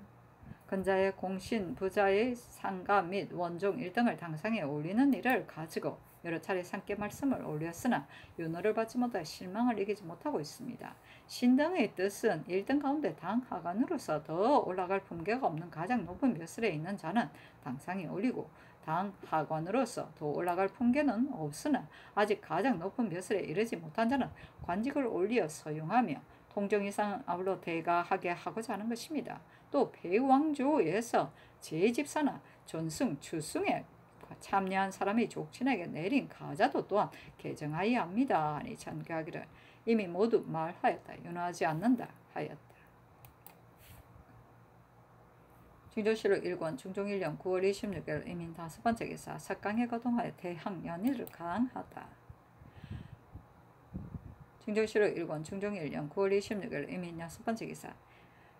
근자의 공신 부자의 상가 및 원종 1등을 당상에 올리는 일을 가지고 여러 차례 상께 말씀을 올렸으나 윤호를 받지 못해 실망을 이기지 못하고 있습니다. 신등의 뜻은 1등 가운데 당 하관으로서 더 올라갈 품계가 없는 가장 높은 벼슬에 있는 자는 당상에 올리고 당 하관으로서 더 올라갈 품계는 없으나 아직 가장 높은 벼슬에 이르지 못한 자는 관직을 올려 서용하며 통정 이상 아울러 대가하게 하고자 하는 것입니다. 또 배왕조에서 제 집사나 존승, 추승에 참여한 사람이 족친에게 내린 가자도 또한 개정하여야 합니다. 하니 전교하기를 이미 모두 말하였다. 윤호하지 않는다 하였다. 충정실록 1권 충정 1년 9월 26일 이민 다섯 번째 기사. 석강에 거동하여 대항 연의를 강하다. 충정실록 1권 충정 1년 9월 26일 이민 여섯 번째 기사.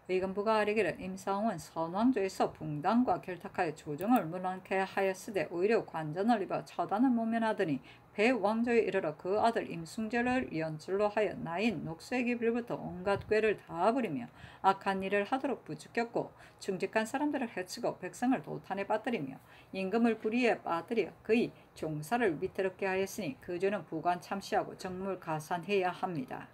의금부가 아뢰기를 임상은 선왕조에서 붕당과 결탁하여 조정을 무난케 하였으되 오히려 관전을 입어 처단을 모면하더니 배왕조에 이르러 그 아들 임숭재를 연줄로 하여 나인 녹수의 길부터 온갖 꾀를 다 부리며 악한 일을 하도록 부추겼고 충직한 사람들을 해치고 백성을 도탄에 빠뜨리며 임금을 불의에 빠뜨려 그의 종사를 위태롭게 하였으니 그 죄는 부관 참시하고 정물 가산해야 합니다.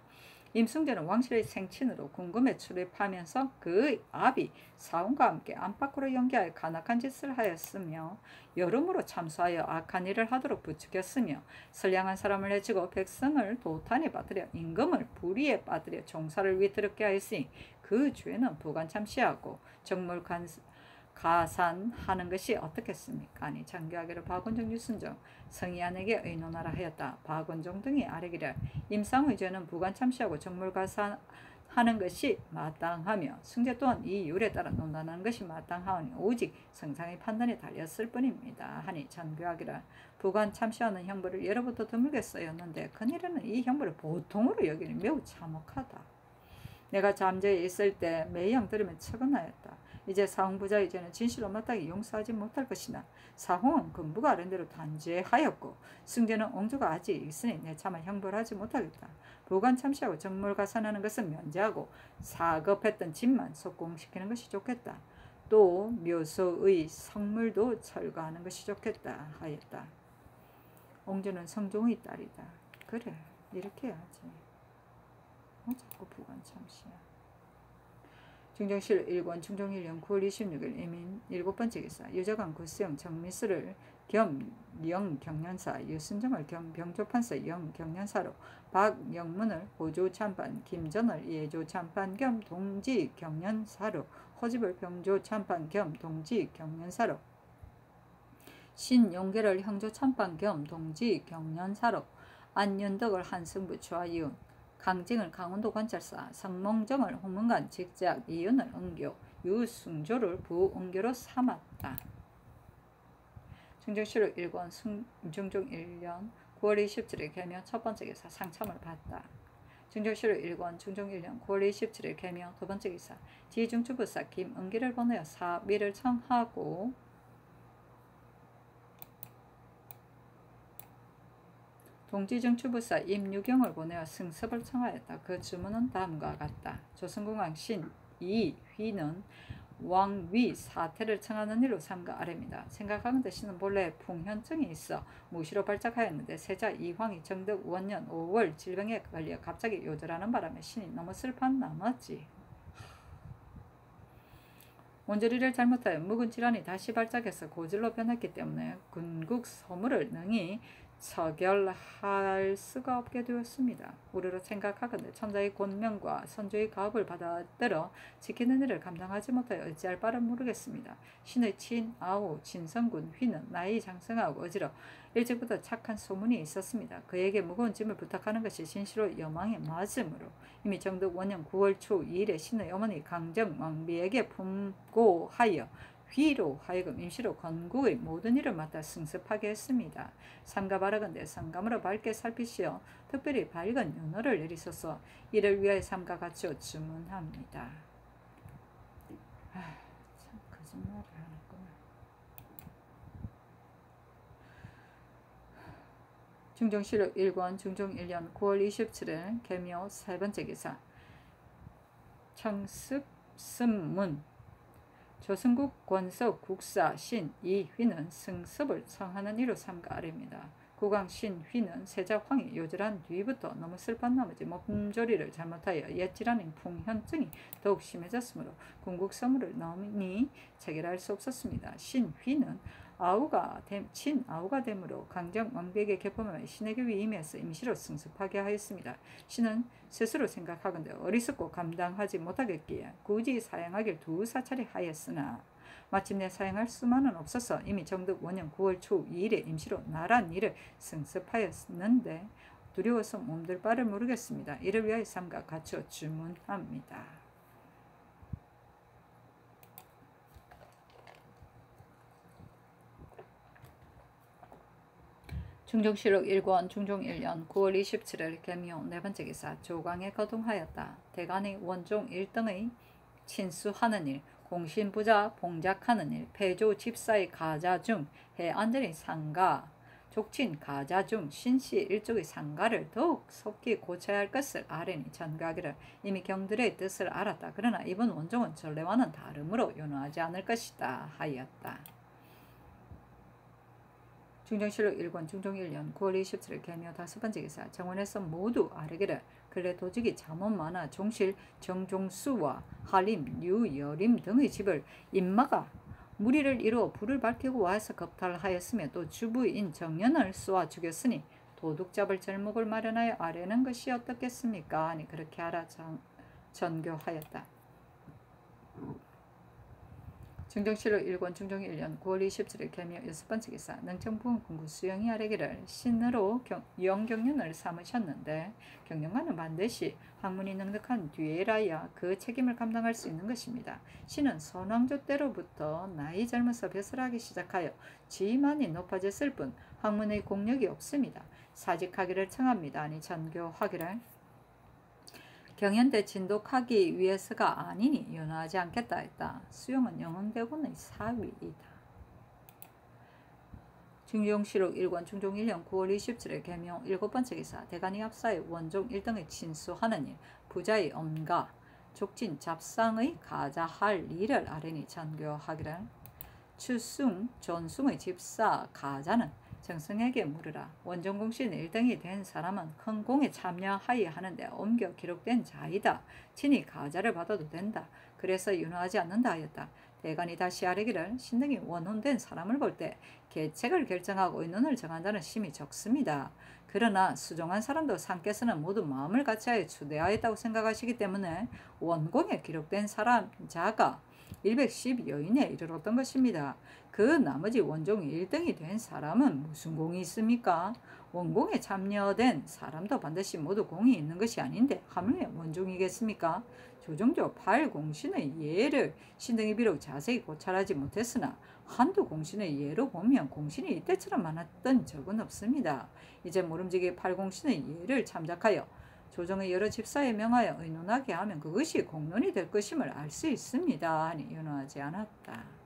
임승재는 왕실의 생친으로 궁금에 출입하면서 그의 아비 사원과 함께 안팎으로 연기하여 간악한 짓을 하였으며 여러모로 참수하여 악한 일을 하도록 부추겼으며 선량한 사람을 해치고 백성을 도탄에 빠뜨려 임금을 불의에 빠뜨려 종사를 위태롭게 하였으니 그 죄는 부관 참시하고 정물 가산하는 것이 어떻겠습니까? 아니 장교하기를 박원종, 유순정, 성희안에게 의논하라 하였다. 박원종 등이 아뢰기를 임상의 죄는 부관 참시하고 정물 가산하는 것이 마땅하며 승재 또한 이 율에 따라 논단하는 것이 마땅하오니 오직 성상의 판단에 달렸을 뿐입니다. 하니 장교하기를 부관 참시하는 형벌을 예로부터 드물게 쓰였는데 그일에는 이 형벌을 보통으로 여기니 매우 참혹하다. 내가 잠재에 있을 때 매형 들으면 척은하였다. 이제 사홍부자의 죄는 진실로 마땅히 용서하지 못할 것이나 사홍은 금부가 아랜대로 단죄하였고 승재는 옹조가 아직 있으니 내 차마 형벌하지 못하겠다. 부관 참시하고 정물 가산하는 것은 면제하고 사급했던 집만 속공시키는 것이 좋겠다. 또 묘소의 성물도 철거하는 것이 좋겠다 하였다. 옹조는 성종의 딸이다. 그래 이렇게 해야지. 자꾸 부관 참시야. 중정실 1권 중종 1년 9월 26일 이민 7번째 기사 유저강 구수영 정미수를 겸 영경련사 유순정을 겸 병조판사 영경련사로 박영문을 호조참판 김전을 예조참판 겸 동지경련사로 허집을 병조참판 겸 동지경련사로 신용계를 형조참판 겸 동지경련사로 안윤덕을 한승부 좌이운 강징을 강원도 관찰사, 성몽정을 홍문관 직작, 이윤을 은교, 유승조를 부은교로 삼았다. 중정실록 1권 중종 1년 9월 27일 개며 첫번째 기사 상참을 받다. 중정실록 1권 중종 1년 9월 27일 개며 두번째 기사 지중추부사 김은기를 보내어 사비를 청하고 동지정추부사 임유경을 보내어 승섭을 청하였다. 그 주문은 다음과 같다. 조선공왕 신이휘는 왕위 사태를 청하는 일로 삼가 아래입니다. 생각하건대 신은 본래 풍현증이 있어 무시로 발작하였는데 세자 이황이 정덕 원년 5월 질병에 걸려 갑자기 요절하는 바람에 신이 너무 슬픈 나머지 원조리를 잘못하여 묵은 질환이 다시 발작해서 고질로 변했기 때문에 군국 소물을 능히 처결할 수가 없게 되었습니다. 우리로 생각하건대 천자의 권명과 선조의 가업을 받아들여 지키는 일을 감당하지 못하여 어찌할 바를 모르겠습니다. 신의 친아우 진성군 휘는 나이 장성하고 어지러 일찍부터 착한 소문이 있었습니다. 그에게 무거운 짐을 부탁하는 것이 진실로 여망에 맞으므로 이미 정덕 원년 9월 초 2일에 신의 어머니 강정왕비에게 품고하여 휘로 하여금 임시로 건국의 모든 일을 맡아 승습하게 했습니다. 삼가바라건대 성감으로 밝게 살피시어 특별히 밝은 윤호를 내리소서. 이를 위하여 삼가 갖추어 주문합니다. 참 거짓말을 하는구나. 중종실록 1권 중종 1년 9월 27일 개묘 세번째 기사 청습승문 조선국 권석 국사 신이휘는 승습을 청하는 이로 삼가 아래입니다. 국왕 신휘는 세자 황이 요절한 뒤부터 너무 슬픈 나머지 몸조리를 잘못하여 옛 질환인 풍현증이 더욱 심해졌으므로 궁국 서무를 넘니 체결할 수 없었습니다. 신휘는 친아우가 되므로 강정 왕비에게 개품하여 신에게 위임해서 임시로 승습하게 하였습니다. 신은 스스로 생각하건대 어리석고 감당하지 못하겠기에 굳이 사양하길 두 사찰이 하였으나 마침내 사양할 수만은 없어서 이미 정덕 원년 9월 초 2일에 임시로 나란 일을 승습하였는데 두려워서 몸둘 바를 모르겠습니다. 이를 위하여 삼가 갖추어 주문합니다. 중종실록 1권 중종 1년 9월 27일 개묘 네번째 기사 조강에 거동하였다. 대간의 원종 1등의 친수하는 일, 공신부자 봉작하는 일, 폐조 집사의 가자 중 해안전의 상가, 족친 가자 중 신씨 일족의 상가를 더욱 속히 고쳐야 할 것을 아뢰니 전가하기를 이미 경들의 뜻을 알았다. 그러나 이번 원종은 전례와는 다름으로 윤호하지 않을 것이다 하였다. 중정실록 1권 중종 1년 9월 27일 개묘 다섯번째 기사 정원에서 모두 아뢰기를 근래 도직이 잠원 많아 종실 정종수와 하림, 유여림 등의 집을 인마가 무리를 이루어 불을 밝히고 와서 겁탈하였으며 또 주부인 정연을 쏘아 죽였으니 도둑 잡을 절목을 마련하여 아뢰는 것이 어떻겠습니까? 아니 그렇게 하라 전교하였다. 증정실록 1권 중종 1년 9월 27일 개묘 6번째 기사 능청부원 공구 수영이 아래기를 신으로 영경륜을 삼으셨는데 경영관은 반드시 학문이 넉넉한 뒤에라야 그 책임을 감당할 수 있는 것입니다. 신은 선왕조 때로부터 나이 젊어서 벼슬하기 시작하여 지만이 높아졌을 뿐 학문의 공력이 없습니다. 사직하기를 청합니다. 아니 전교하기를 경연대 진독하기 위해서가 아니니 연호하지 않겠다 했다. 수용은 영흥대군의 사위이다. 중종실록 1권 중종 1년 9월 27일 개명 7번째 기사 대간이 합사의 원종 1등의 친수하는 일 부자의 엄가 족진 잡상의 가자할 일을 아뢰니 전교하기를 추승 전숭의 집사 가자는 정승에게 물으라. 원종공신 1등이 된 사람은 큰 공에 참여하여야 하는데 옮겨 기록된 자이다. 친히 가자를 받아도 된다. 그래서 윤호하지 않는다 하였다. 대간이 다시 아뢰기를 신등이 원혼된 사람을 볼 때 계책을 결정하고 의논을 정한다는 심이 적습니다. 그러나 수종한 사람도 상께서는 모두 마음을 같이하여 추대하였다고 생각하시기 때문에 원공에 기록된 사람 자가 110여인에 이르렀던 것입니다. 그 나머지 원종 1등이 된 사람은 무슨 공이 있습니까? 원공에 참여된 사람도 반드시 모두 공이 있는 것이 아닌데 하물며 원종이겠습니까? 조정조 8공신의 예를 신등이 비록 자세히 고찰하지 못했으나 한두 공신의 예로 보면 공신이 이때처럼 많았던 적은 없습니다. 이제 모름지기 8공신의 예를 참작하여 조정의 여러 집사에 명하여 의논하게 하면 그것이 공론이 될 것임을 알 수 있습니다. 하니 윤호하지 않았다.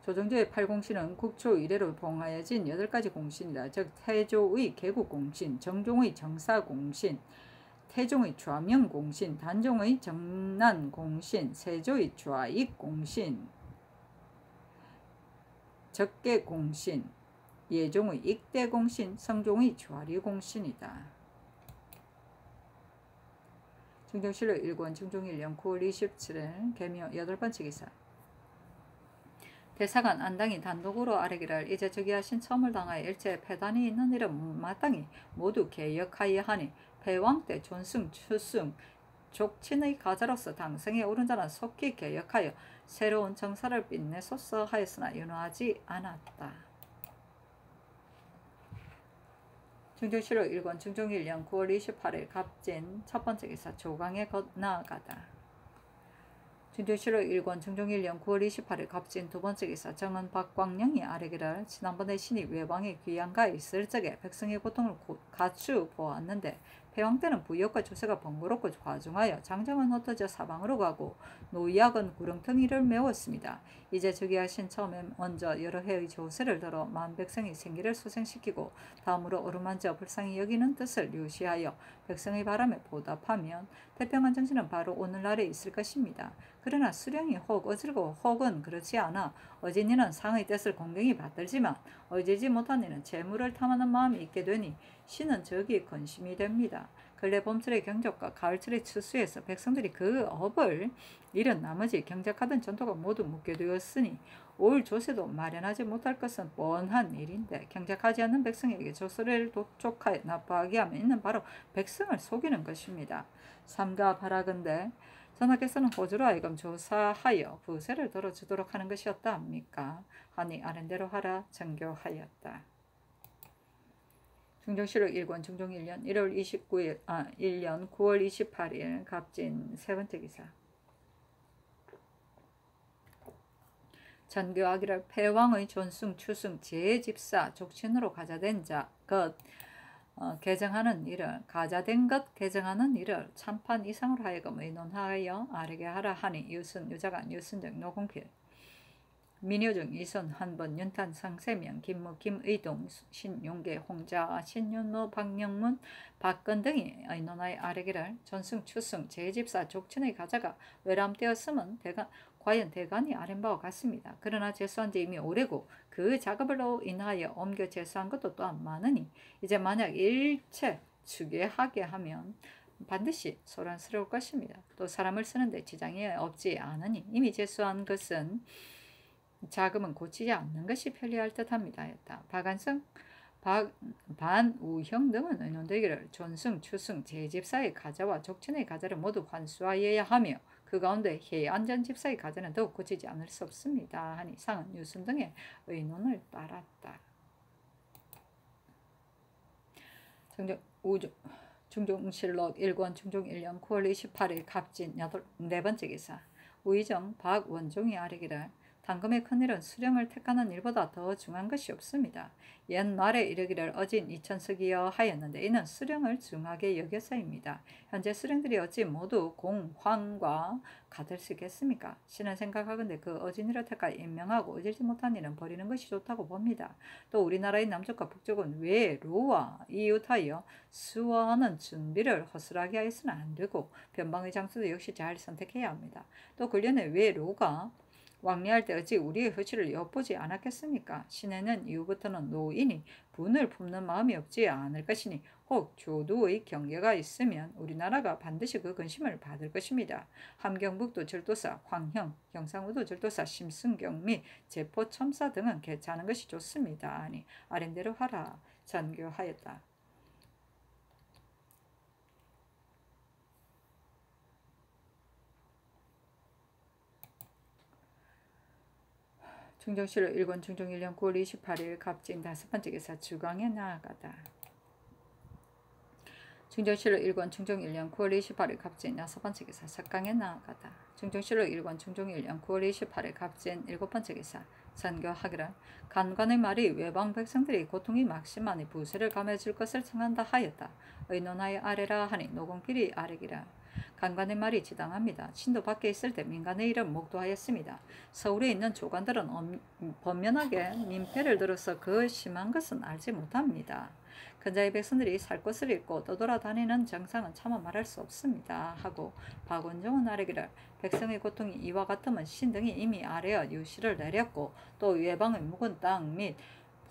조정조의 8공신은 국초 이래로 봉하여진 8가지 공신이다. 즉 태조의 개국공신, 정종의 정사공신, 태종의 좌명공신, 단종의 정난공신, 세조의 좌익공신, 적개공신, 예종의 익대공신, 성종의 좌리공신이다. 중종실록 1권 중종 1년 9월 27일 개묘 8번째 기사 대사관 안당이 단독으로 아뢰기를 이제 즉위하신 처음을 당하여 일체 패단이 있는 일은 마땅히 모두 개혁하여 하니 패왕 때 존승, 추승, 족친의 가자로서 당성에 오른 자는 속히 개혁하여 새로운 정사를 빛내소서 하였으나 윤호하지 않았다. 중종실록 1권 중종 1년 9월 28일 갑진 첫번째 기사 조강에 나아가다. 중종실록 1권 중종 1년 9월 28일 갑진 두번째 기사 정은 박광령이 아뢰기를 지난번에 신이 외방에 귀양가 있을 적에 백성의 고통을 가추 보았는데 패왕 때는 부역과 조세가 번거롭고 과중하여 장정은 흩어져 사방으로 가고 노약은 구렁텅이를 메웠습니다. 이제 즉위하신 처음에 먼저 여러 해의 조세를 들어 만백성의 생기를 소생시키고 다음으로 어루만져 불쌍히 여기는 뜻을 유시하여 백성의 바람에 보답하면 태평한 정신은 바로 오늘날에 있을 것입니다. 그러나 수령이 혹 어질고 혹은 그렇지 않아 어진 이는 상의 뜻을 공경히 받들지만 어지지 못한 이는 재물을 탐하는 마음이 있게 되니 신은 저기에 근심이 됩니다. 근래 봄철의 경적과 가을철의 추수에서 백성들이 그 업을 잃은 나머지 경작하던 전토가 모두 묻게 되었으니 올 조세도 마련하지 못할 것은 뻔한 일인데 경작하지 않는 백성에게 조세를 도촉하여 납부하게 하면 이는 바로 백성을 속이는 것입니다. 삼가 바라건대 전하께서는 호주로 하여금 조사하여 부세를 들어주도록 하는 것이었다 합니까? 하니 아랜대로 하라 정교하였다. 중종실록 1권 중종 1년 1년 9월 28일 갑진 세번째 기사 전교하기를 패왕의 존승, 추승, 제집사, 족친으로 가자된 자, 것 개정하는 일을 가자된 것 개정하는 일을 참판 이상으로 하여금 의논하여 아뢰게 하라 하니 유순, 유자간, 유순정, 노공필, 민효중, 이순, 한번, 윤탄, 상세명, 김무, 김의동, 신용계, 홍자, 신윤노, 박명문, 박건 등이 의논하여 아뢰기를 전승, 추승, 제집사, 족친의 가자가 외람되었으면 과연 대간이 아랜 바와 같습니다. 그러나 제수한 지 이미 오래고 그 작업으로 인하여 옮겨 제수한 것도 또한 많으니 이제 만약 일체 추계하게 하면 반드시 소란스러울 것입니다. 또 사람을 쓰는데 지장이 없지 않으니 이미 제수한 것은 자금은 고치지 않는 것이 편리할 듯합니다. 했다. 박안성, 반우형 등은 의논되기를 존승, 추승, 제집사의 가자와 족친의 가자를 모두 환수하여야 하며 그 가운데 해안전 집사의 가전은 더욱 고치지 않을 수 없습니다. 하니 상은 유순 등의 의논을 따랐다. 중종실록 1권 중종 1년 9월 28일 갑진 네 번째 기사. 우의정 박원종이 아뢰기를 당금의 큰일은 수령을 택하는 일보다 더 중요한 것이 없습니다. 옛말에 이르기를 어진 이천석이여 하였는데 이는 수령을 중하게 여겨서입니다. 현재 수령들이 어찌 모두 공황과 같을 수 있겠습니까? 신은 생각하건대 그 어진이를 택하여 임명하고 어질지 못한 일은 버리는 것이 좋다고 봅니다. 또 우리나라의 남쪽과 북쪽은 외로와 이웃하여 수원은 준비를 허술하게 하여서는 안 되고 변방의 장소도 역시 잘 선택해야 합니다. 또 근련에 외로가 왕래할 때 어찌 우리의 허치를 엿보지 않았겠습니까? 시내는 이후부터는 노인이 분을 품는 마음이 없지 않을 것이니 혹 조두의 경계가 있으면 우리나라가 반드시 그 근심을 받을 것입니다. 함경북도 절도사 황형, 경상우도 절도사 심순경 및 제포첨사 등은 개최하는 것이 좋습니다. 아니 아랜대로 하라 전교하였다. 중정실록 1권 중종 1년 9월 28일 갑진 5번째 기사 주강에 나아가다. 중정실록 1권 중종 1년 9월 28일 갑진 6번째 기사 석강에 나아가다. 중정실록 1권 중종 1년 9월 28일 갑진 7번째 기사 선교하기를 간관의 말이 외방 백성들이 고통이 막심하니 부세를 감해줄 것을 청한다 하였다. 의논하여 아래라 하니 노공필이 아래기라. 간관의 말이 지당합니다. 신도 밖에 있을 때 민간의 일을 목도하였습니다. 서울에 있는 조관들은 번면하게 민폐를 들어서 그 심한 것은 알지 못합니다. 근자의 백성들이 살 것을 잃고 떠돌아다니는 정상은 차마 말할 수 없습니다. 하고 박원종은 아뢰기를 백성의 고통이 이와 같으면 신등이 이미 아래어 유시를 내렸고 또 외방의 묵은 땅 및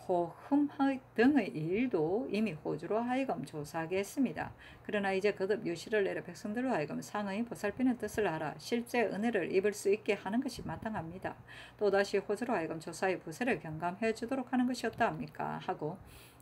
포흠 등의 일도 이미 호주로 하여금 조사하게 했습니다. 그러나 이제 거듭 유시를 내려 백성들로 하여금 상의 보살피는 뜻을 알아 실제 은혜를 입을 수 있게 하는 것이 마땅합니다. 또다시 호주로 하여금 조사의 부세를 경감해 주도록 하는 것이었다 합니까? 하고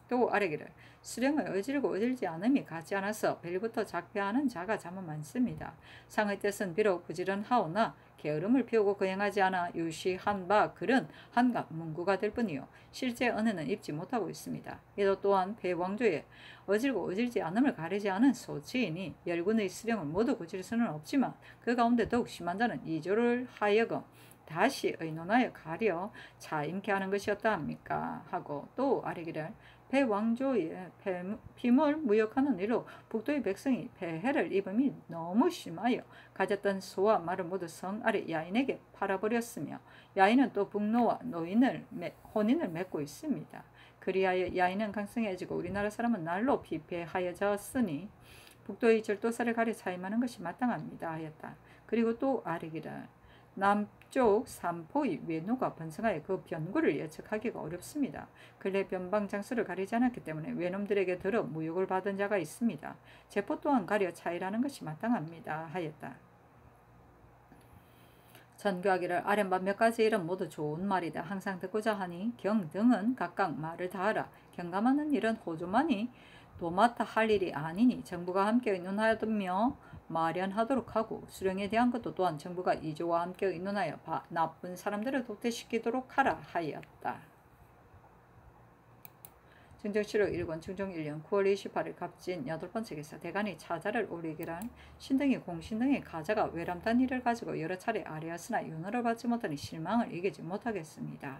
또 아뢰기를 수령을 어질고 어질지 않음이 같지 않아서 벨부터 작폐하는 자가 참 많습니다. 상의 뜻은 비록 부지런하오나 게으름을 피우고 거행하지 않아 유시한 바 글은 한갓 문구가 될 뿐이요 실제 은혜는 입지 못하고 있습니다. 이도 또한 폐왕조에 어질고 어질지 않음을 가리지 않은 소치이니 열군의 수령을 모두 고칠 수는 없지만 그 가운데 더욱 심한 자는 이조를 하여금 다시 의논하여 가려 자임케 하는 것이었다 합니까? 하고 또 아뢰기를 폐왕조의 피물 무역하는 일로 북도의 백성이 폐해를 입음이 너무 심하여 가졌던 소와 말을 모두 성 아래 야인에게 팔아버렸으며 야인은 또 북노와 혼인을 맺고 있습니다. 그리하여 야인은 강성해지고 우리나라 사람은 날로 피폐하여졌으니 북도의 절도사를 가려 차임하는 것이 마땅합니다 하였다. 그리고 또 아뢰기를 남쪽 삼포의 외노가 번성하여 그 변구를 예측하기가 어렵습니다. 근래 변방 장소를 가리지 않았기 때문에 외놈들에게 들어 무역을 받은 자가 있습니다. 제포 또한 가려 차이라는 것이 마땅합니다 하였다. 전교하기를 아랫바 몇 가지 일은 모두 좋은 말이다. 항상 듣고자 하니 경 등은 각각 말을 다하라. 경감하는 일은 호조만이 도맡아 할 일이 아니니 정부가 함께 의논하며 마련하도록 하고 수령에 대한 것도 또한 정부가 이조와 함께 의논하여 나쁜 사람들을 도태시키도록 하라 하였다. 중정실록 1권 중종 1년 9월 28일 갑진 8번째 기사 대간이 차자를 올리기란 신등이 공신등의 가자가 외람단 일을 가지고 여러 차례 아뢰었으나 윤호를 받지 못하니 실망을 이기지 못하겠습니다.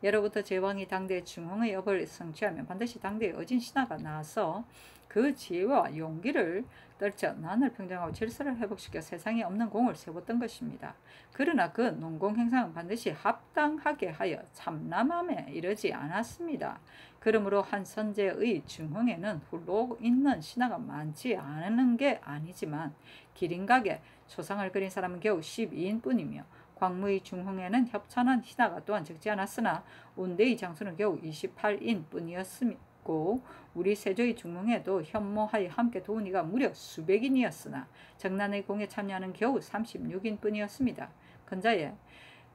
예로부터 제왕이 당대의 중흥의 업을 성취하면 반드시 당대의 어진 신하가 나서 그 지혜와 용기를 떨쳐 난을 평정하고 질서를 회복시켜 세상에 없는 공을 세웠던 것입니다. 그러나 그 농공 행상은 반드시 합당하게 하여 참남함에 이르지 않았습니다. 그러므로 한 선제의 중흥에는 훌로 있는 신하가 많지 않은 게 아니지만 기린각에 초상을 그린 사람은 겨우 12인 뿐이며 광무의 중흥에는 협찬한 신하가 또한 적지 않았으나 운대의 장수는 겨우 28인 뿐이었고 우리 세조의 중흥에도 현모하여 함께 도운 이가 무려 수백인이었으나 정난의 공에 참여하는 겨우 36인 뿐이었습니다. 근자에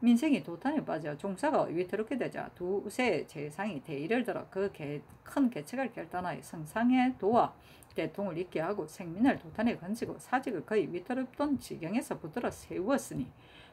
민생이 도탄에 빠져 종사가 위태롭게 되자 두세 재상이 대의를 들어 그 큰 계책을 결단하여 성상에 도와 대통을 있게 하고 생민을 도탄에 건지고 사직을 거의 위태롭던 지경에서 붙들어 세우었으니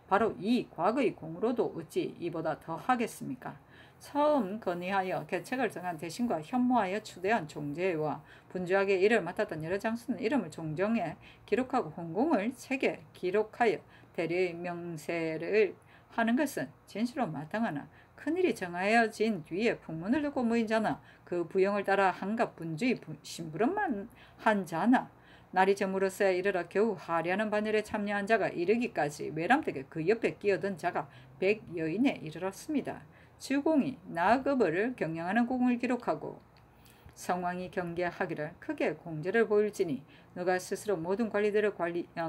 바로 이 과거의 공으로도 어찌 이보다 더 하겠습니까? 처음 건의하여 계책을 정한 대신과 현모하여 추대한 종제와 분주하게 일을 맡았던 여러 장수는 이름을 종정에 기록하고 혼공을 책에 기록하여 대리의 명세를 하는 것은 진실로 마땅하나 큰일이 정하여진 뒤에 풍문을 듣고 모인 자나 그 부영을 따라 한갖 분주의 심부름만 한 자나 날이 저물었어야 이르러 겨우 하려는 반열에 참여한 자가 이르기까지 외람되게 그 옆에 끼어든 자가 100여인에 이르렀습니다. 주공이 나급을 경영하는 공을 기록하고 성왕이 경계하기를 크게 공제를 보일지니 너가 스스로 모든 관리들을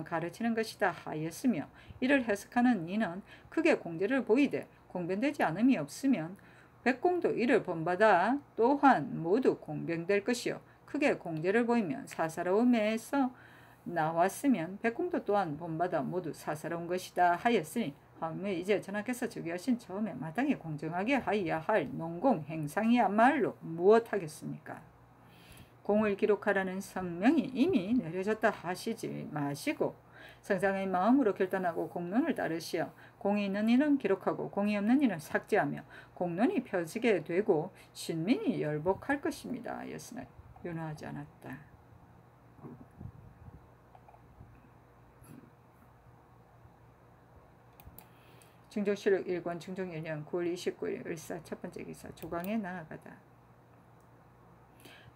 가르치는 것이다 하였으며 이를 해석하는 이는 크게 공제를 보이되 공변되지 않음이 없으면 백공도 이를 본받아 또한 모두 공변될 것이요 크게 공제를 보이면 사사로움에서 나왔으면 백공도 또한 본받아 모두 사사로운 것이다 하였으니 하며 이제 전하께서 즉위하신 처음에 마땅히 공정하게 하여야 할 농공 행상이야말로 무엇하겠습니까? 공을 기록하라는 성명이 이미 내려졌다 하시지 마시고 성상의 마음으로 결단하고 공론을 따르시어 공이 있는 이는 기록하고 공이 없는 이는 삭제하며 공론이 펴지게 되고 신민이 열복할 것입니다. 였으나 윤화하지 않았다. 중종실록 1권 중종 1년 9월 29일 을사 첫번째 기사 조강에 나아가다.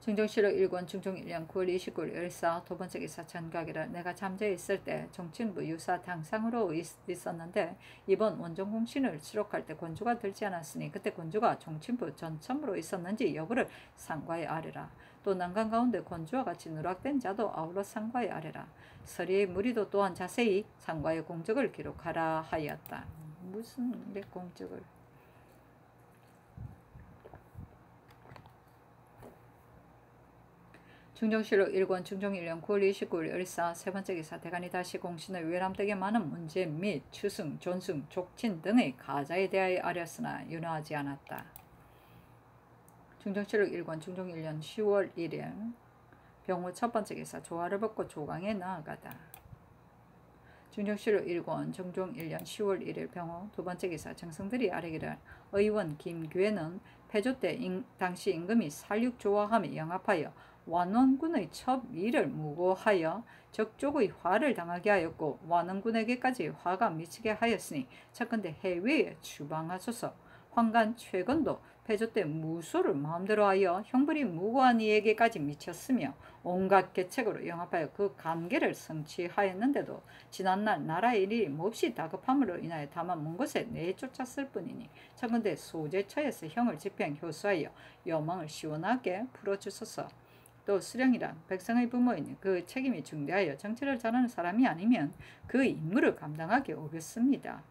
중종실록 1권 중종 1년 9월 29일 을사 두번째 기사 전각이라 내가 잠재 있을 때 정친부 유사 당상으로 있었는데 이번 원정공신을 수록할 때 권주가 들지 않았으니 그때 권주가 정친부 전첨으로 있었는지 여부를 상과에 아뢰라. 또 난간 가운데 권주와 같이 누락된 자도 아울러 상과에 아뢰라. 서리의 무리도 또한 자세히 상과의 공적을 기록하라 하였다. 무슨 내 공적을 중종실록 1권 중종 1년 9월 29일 을사 세번째 기사 대간이 다시 공신을 외람되게 많은 문제 및 추승, 존승, 족친 등의 가자에 대하여 아뢰었으나 윤화하지 않았다. 중종실록 1권 중종 1년 10월 1일 병호 첫번째 기사 조화를 벗고 조강에 나아가다. 중종실록 1권 중종 1년 10월 1일 병호 두번째 기사 정성들이 아뢰기를 의원 김규회는 폐조 때 당시 임금이 살육조화함에 영합하여 완원군의 첩위를 무고하여 적족의 화를 당하게 하였고 완원군에게까지 화가 미치게 하였으니 척근대 해외에 추방하소서. 황간 최건도 폐조 때 무소를 마음대로 하여 형벌이 무고한 이에게까지 미쳤으며 온갖 계책으로 영합하여 그 감계를 성취하였는데도 지난날 나라의 일이 몹시 다급함으로 인하여 다만 먼 곳에 내쫓았을 뿐이니 척근대 소재처에서 형을 집행 효수하여 여망을 시원하게 풀어주소서. 또 수령이란 백성의 부모이니 그 책임이 중대하여 정치를 잘하는 사람이 아니면 그 임무를 감당하기 어렵습니다.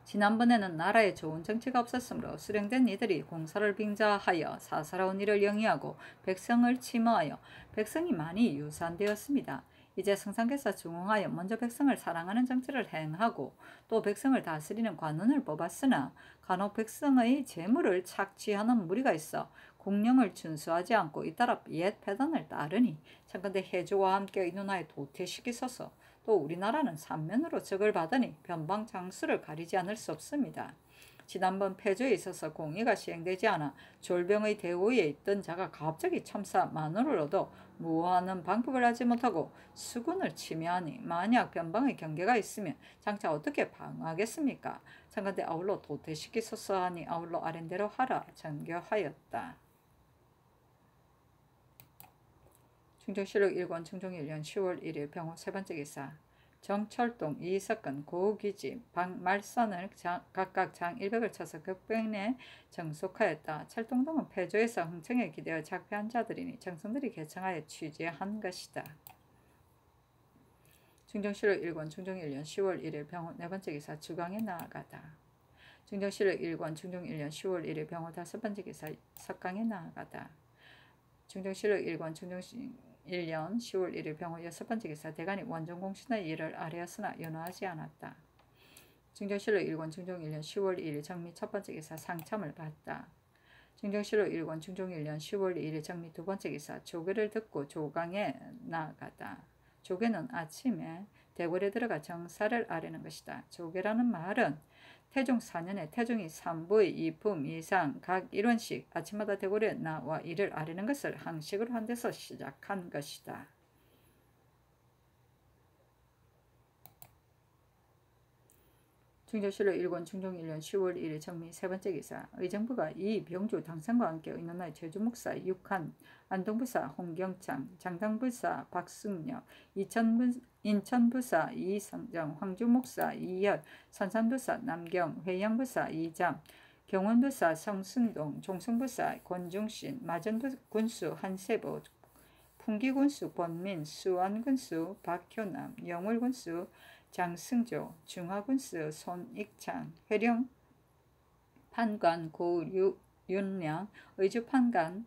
지난번에는 나라에 좋은 정치가 없었으므로 수령된 이들이 공사를 빙자하여 사사로운 일을 영위하고 백성을 침해하여 백성이 많이 유산되었습니다. 이제 성상께서 중흥하여 먼저 백성을 사랑하는 정치를 행하고 또 백성을 다스리는 관원을 뽑았으나 간혹 백성의 재물을 착취하는 무리가 있어 공령을 준수하지 않고 잇따라 옛 패단을 따르니 참건대 해조와 함께 의논하여 도태시키소서. 또 우리나라는 삼면으로 적을 받으니 변방 장수를 가리지 않을 수 없습니다. 지난번 폐조에 있어서 공의가 시행되지 않아 졸병의 대우에 있던 자가 갑자기 첨사 만원을 얻어 무호하는 방법을 하지 못하고 수군을 침해하니 만약 변방의 경계가 있으면 장차 어떻게 방어하겠습니까? 참건대 아울러 도태시키소서 하니 아울러 아랜대로 하라 전교하였다. 중종실록 1권 중종 1년 10월 1일 병호 세번째 기사 정철동, 이석근, 고기지, 박말선을 각각 장 100을 쳐서 극병에 정속하였다. 철동 등은 폐조에서 흥청에 기대어 작패한 자들이니 정성들이 개청하여 취재한 것이다. 중종실록 1권 중종 1년 10월 1일 병호 네번째 기사 주강에 나아가다. 중종실록 1권 중종 1년 10월 1일 병호 다섯번째 기사 석강에 나아가다. 중종실록 1권 중종 1년 10월 1일 병호 여섯번째 기사 대간이 원정공신의 일을 아뢰었으나 연호하지 않았다. 증정실록 1권 증정 1년 10월 2일 정미 첫 번째 기사 상참을 받다. 증정실록 1권 증정 1년 10월 2일 정미 두 번째 기사 조계를 듣고 조강에 나아가다. 조계는 아침에 대궐에 들어가 정사를 아뢰는 것이다. 조계라는 말은 태종 4년에 태종이 3부의 2품 이상 각 1원씩 아침마다 대궐에 나와 이를 아뢰는 것을 항식으로 한 데서 시작한 것이다. 증정실록 1권 증정 1년 10월 1일 정미 세 번째 기사 의정부가 이병주 당선과 함께 의논하여 제주목사 6한, 안동부사 홍경창, 장당부사 박승력, 인천부사 이성정, 황주목사 이열, 선산부사 남경, 회양부사 이잠, 경원부사 성승동, 종성부사 권중신, 마전군수 한세보, 풍기군수 권민, 수원군수 박효남, 영월군수 장승조, 중화군수 손익창, 회령 판관 고윤량, 의주판관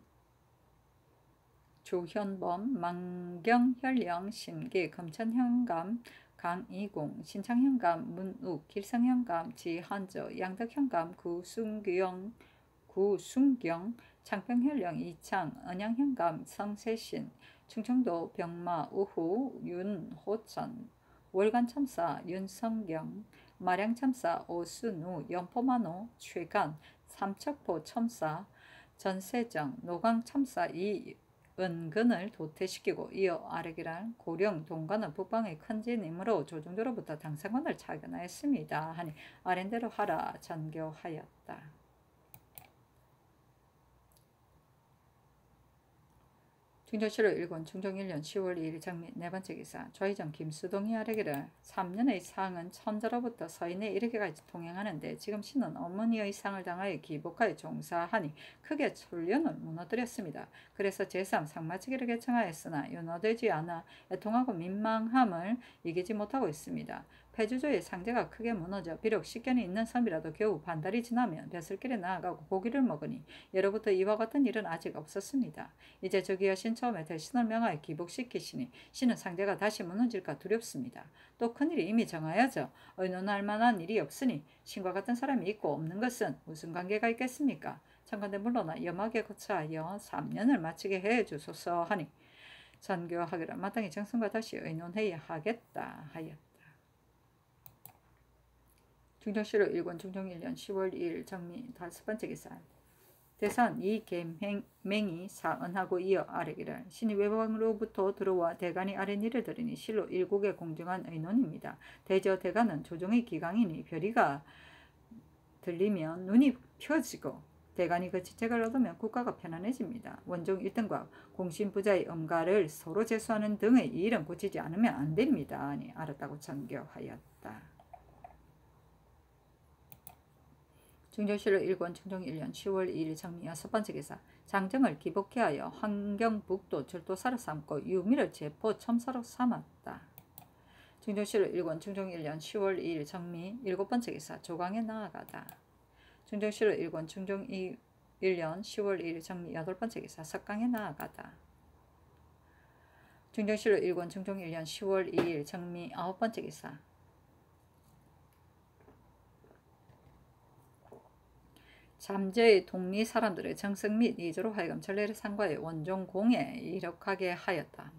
조현범, 망경현령 심기, 검천현감 강이공, 신창현감 문욱, 길성현감 지한저, 양덕현감 구순경, 창평현령 이창, 언양현감 성세신, 충청도 병마 우후 윤호천, 월간참사 윤성경, 마량참사 오순우, 연포만호 최간, 삼척포 첨사 전세정, 노강참사 이은근을 도태시키고 이어 아래기란 고령 동관은 북방의 큰진이므로 조정조로부터 당상관을 차견하였습니다. 하니 아랜대로 하라 전교하였다. 증정실록 1권 증정 1년 10월 2일 정미 네 번째 기사 좌의정 김수동이 아뢰기를 3년의 상은 천자로부터 서인에 이르기까지 통행하는데 지금 신은 어머니의 상을 당하여 기복하여 종사하니 크게 천륜을 무너뜨렸습니다. 그래서 제3 상마치기를 개청하였으나 윤호되지 않아 애통하고 민망함을 이기지 못하고 있습니다. 폐주조의 상제가 크게 무너져 비록 식견이 있는 섬이라도 겨우 반달이 지나면 벼슬길에 나아가고 고기를 먹으니 예로부터 이와 같은 일은 아직 없었습니다. 이제 저기여 신 처음에 대신을 명하여 기복시키시니 신은 상제가 다시 무너질까 두렵습니다. 또 큰일이 이미 정하여져 의논할 만한 일이 없으니 신과 같은 사람이 있고 없는 것은 무슨 관계가 있겠습니까? 청컨대 물러나 염하게 거처하여 3년을 마치게 해주소서 하니 전교하기를 마땅히 정성과 다시 의논해야 하겠다 하였다. 중정실록 1권 중정 1년 10월 2일 정미 다섯 번째 기사 대선 이계맹이 사언하고 이어 아뢰기를 신이 외방으로부터 들어와 대간이 아랫 일을 들으니 실로 일국의 공정한 의논입니다. 대저 대간은 조정의 기강이니 별이가 들리면 눈이 펴지고 대간이 그 지책을 얻으면 국가가 편안해집니다. 원종 1등과 공신부자의 엄가를 서로 제수하는 등의 이 일은 고치지 않으면 안 됩니다. 아니 알았다고 전교하였다. 증정실록 1권 증정 1년 10월 2일 정미 여섯 번째 기사 장정을 기복케 하여 환경북도 절도사로 삼고 유미를 제포 첨사로 삼았다. 증정실록 1권 증정 1년 10월 2일 정미 일곱 번째 기사 조강에 나아가다. 증정실록 1권 증정 1년 10월 2일 정미 여덟 번째 기사 석강에 나아가다. 증정실록 1권 증정 1년 10월 2일 정미 아홉 번째 기사 잠재의 동리 사람들의 정성 및 이조로 하여금 전례를 상과해 원종공에 이력하게 하였다.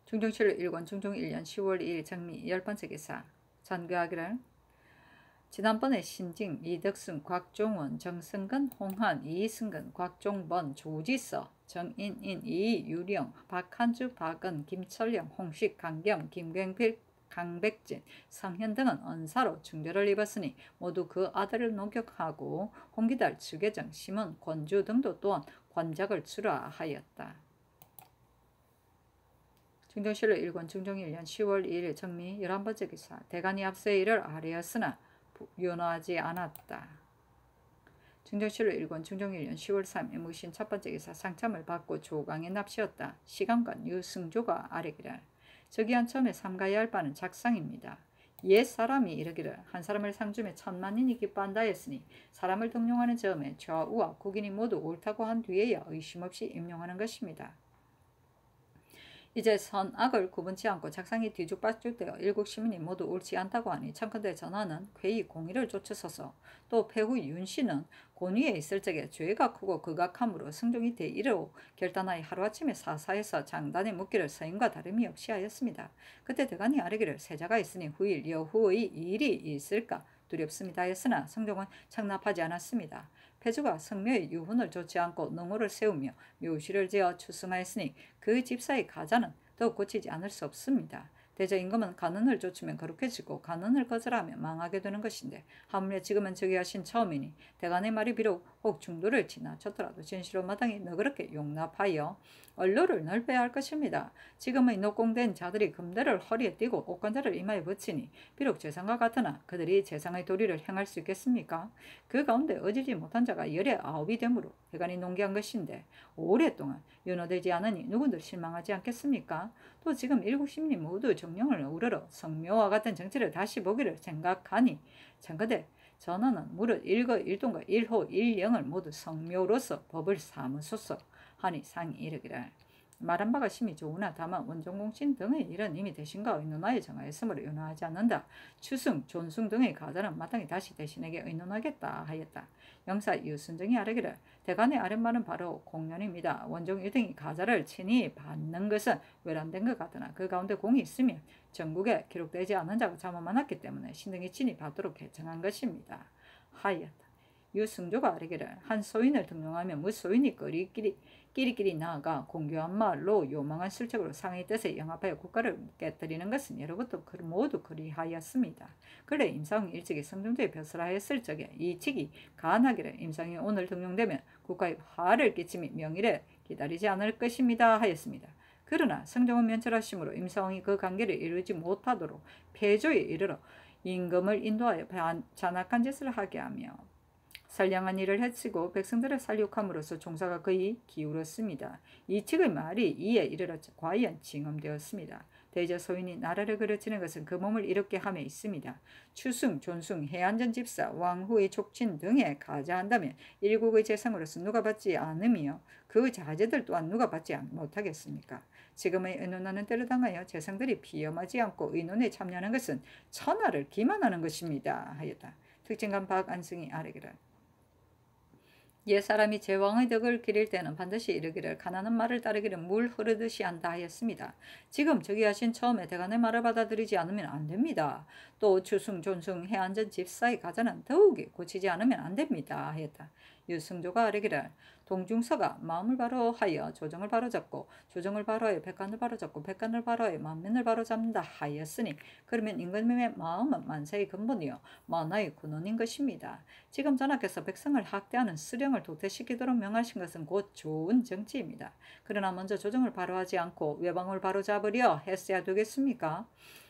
중정실록 1권 중종 1년 10월 2일 정미 열 번째 기사 전교하기를 지난번에 신징, 이덕순, 곽종원, 정승근, 홍한, 이승근, 곽종번, 조지서, 정인인, 이유령, 박한주, 박은, 김철령, 홍식, 강경, 김경필, 강백진, 성현 등은 언사로 중죄를 입었으니 모두 그 아들을 노격하고 홍기달, 주계정, 심은, 권주 등도 또한 관작을 출하하였다. 중정실록 1권 중정 1년 10월 2일 정미 11번째 기사 대간이 앞서의 일을 아뢰었으나 윤호하지 않았다. 중정실록 1권 중정 1년 10월 3일 무신 첫 번째 기사 상참을 받고 조강에 납시었다. 시간관 유승조가 아뢰기를 저기한 처음에 삼가야 할 바는 작상입니다. 옛 사람이 이르기를 한 사람을 상주매 천만인이 기뻐한다 했으니 사람을 등용하는 점에 좌우와 국인이 모두 옳다고 한 뒤에야 의심 없이 임용하는 것입니다. 이제 선악을 구분치 않고 작상이 뒤죽박죽되어 일국 시민이 모두 옳지 않다고 하니 청컨대 전하는 괴히 공의를 쫓으소서. 또 폐후 윤씨는 권위에 있을 적에 죄가 크고 극악함으로 승종이 대이르오 결단하여 하루아침에 사사해서 장단에 묻기를 서인과 다름이 없이 하였습니다. 그때 대간이 아뢰기를 세자가 있으니 후일 여후의 일이 있을까 두렵습니다 하였으나 성종은 청납하지 않았습니다. 폐주가 성묘의 유훈을 좇지 않고 능호를 세우며 묘시를 지어 추승하였으니 그 집사의 가자는 더욱 고치지 않을 수 없습니다. 대저 임금은 간언을 좇으면 거룩해지고 간언을 거절하면 망하게 되는 것인데 하물며 지금은 즉위하신 처음이니 대간의 말이 비록 혹 중도를 지나쳤더라도 진시로 마땅히 너그럽게 용납하여 언로를 넓혀야 할 것입니다. 지금의 녹공된 자들이 금대를 허리에 띠고 옥관자를 이마에 붙이니 비록 재상과 같으나 그들이 재상의 도리를 행할 수 있겠습니까? 그 가운데 어지지 못한 자가 열에 아홉이 되므로 대간이 농기한 것인데 오랫동안 윤호되지 않으니 누구들 실망하지 않겠습니까? 또 지금 일국 시민이 모두 정령을 우러러 성묘와 같은 정치를 다시 보기를 생각하니 청컨대 전하는 무릇 일거 일동과 일호 일령을 모두 성묘로서 법을 삼으소서 하니 상이 이르기를 말한 바가 심히 좋으나 다만 원종공신 등의 일은 이미 대신과 의논하여 정하였으므로 윤호하지 않는다. 추승, 존승 등의 가자는 마땅히 다시 대신에게 의논하겠다 하였다. 영사 유순정이 아뢰기를 대간의 아랫말은 바로 공연입니다. 원종 1등이 가자를 친히 받는 것은 외람된 것 같으나 그 가운데 공이 있으면 전국에 기록되지 않은 자가 자만 많았기 때문에 신등이 친히 받도록 개청한 것입니다. 하였다. 유승조가 아뢰기를 한 소인을 등용하며 무소인이 끼리끼리 나아가 공교한 말로 요망한 실책으로 상의 뜻에 영합하여 국가를 깨뜨리는 것은 예로부터 모두 그리하였습니다. 그래 임상이 일찍이 성종조에 벼슬하였을 적에 이 칙이 가하기를 임상이 오늘 등용되면 국가에 화를 끼치며 명의를 기다리지 않을 것입니다 하였습니다. 그러나 성종은 면철하심으로 임상이 그 관계를 이루지 못하도록 폐조에 이르러 임금을 인도하여 잔악한 짓을 하게 하며 선량한 일을 해치고 백성들을 살육함으로써 종사가 거의 기울었습니다. 이 측의 말이 이에 이르러 과연 징험되었습니다. 대저 소인이 나라를 그르치는 것은 그 몸을 이롭게 함에 있습니다. 추승, 존승, 해안전 집사, 왕후의 촉친 등에 가자한다면 일국의 재성으로서 누가 받지 않으며 그 자제들 또한 누가 받지 못하겠습니까? 지금의 의논하는 때를 당하여 재성들이 비염하지 않고 의논에 참여하는 것은 천하를 기만하는 것입니다 하였다. 특징관 박안승이 아뢰기를 옛사람이 제왕의 덕을 기릴 때는 반드시 이르기를 가난한 말을 따르기를 물 흐르듯이 한다 하였습니다. 지금 즉위하신 처음에 대간의 말을 받아들이지 않으면 안 됩니다. 또 추승, 존승, 해안전 집사의 가자는 더욱이 고치지 않으면 안 됩니다 하였다. 유승조가 아뢰기를 동중서가 마음을 바로하여 조정을 바로잡고 조정을 바로하여 백관을 바로잡고 백관을 바로하여 만면을 바로잡는다 하였으니 그러면 임금의 마음은 만세의 근본이요 만화의 근원인 것입니다. 지금 전하께서 백성을 학대하는 수령을 도태시키도록 명하신 것은 곧 좋은 정치입니다. 그러나 먼저 조정을 바로하지 않고 외방을 바로잡으려 했어야 되겠습니까?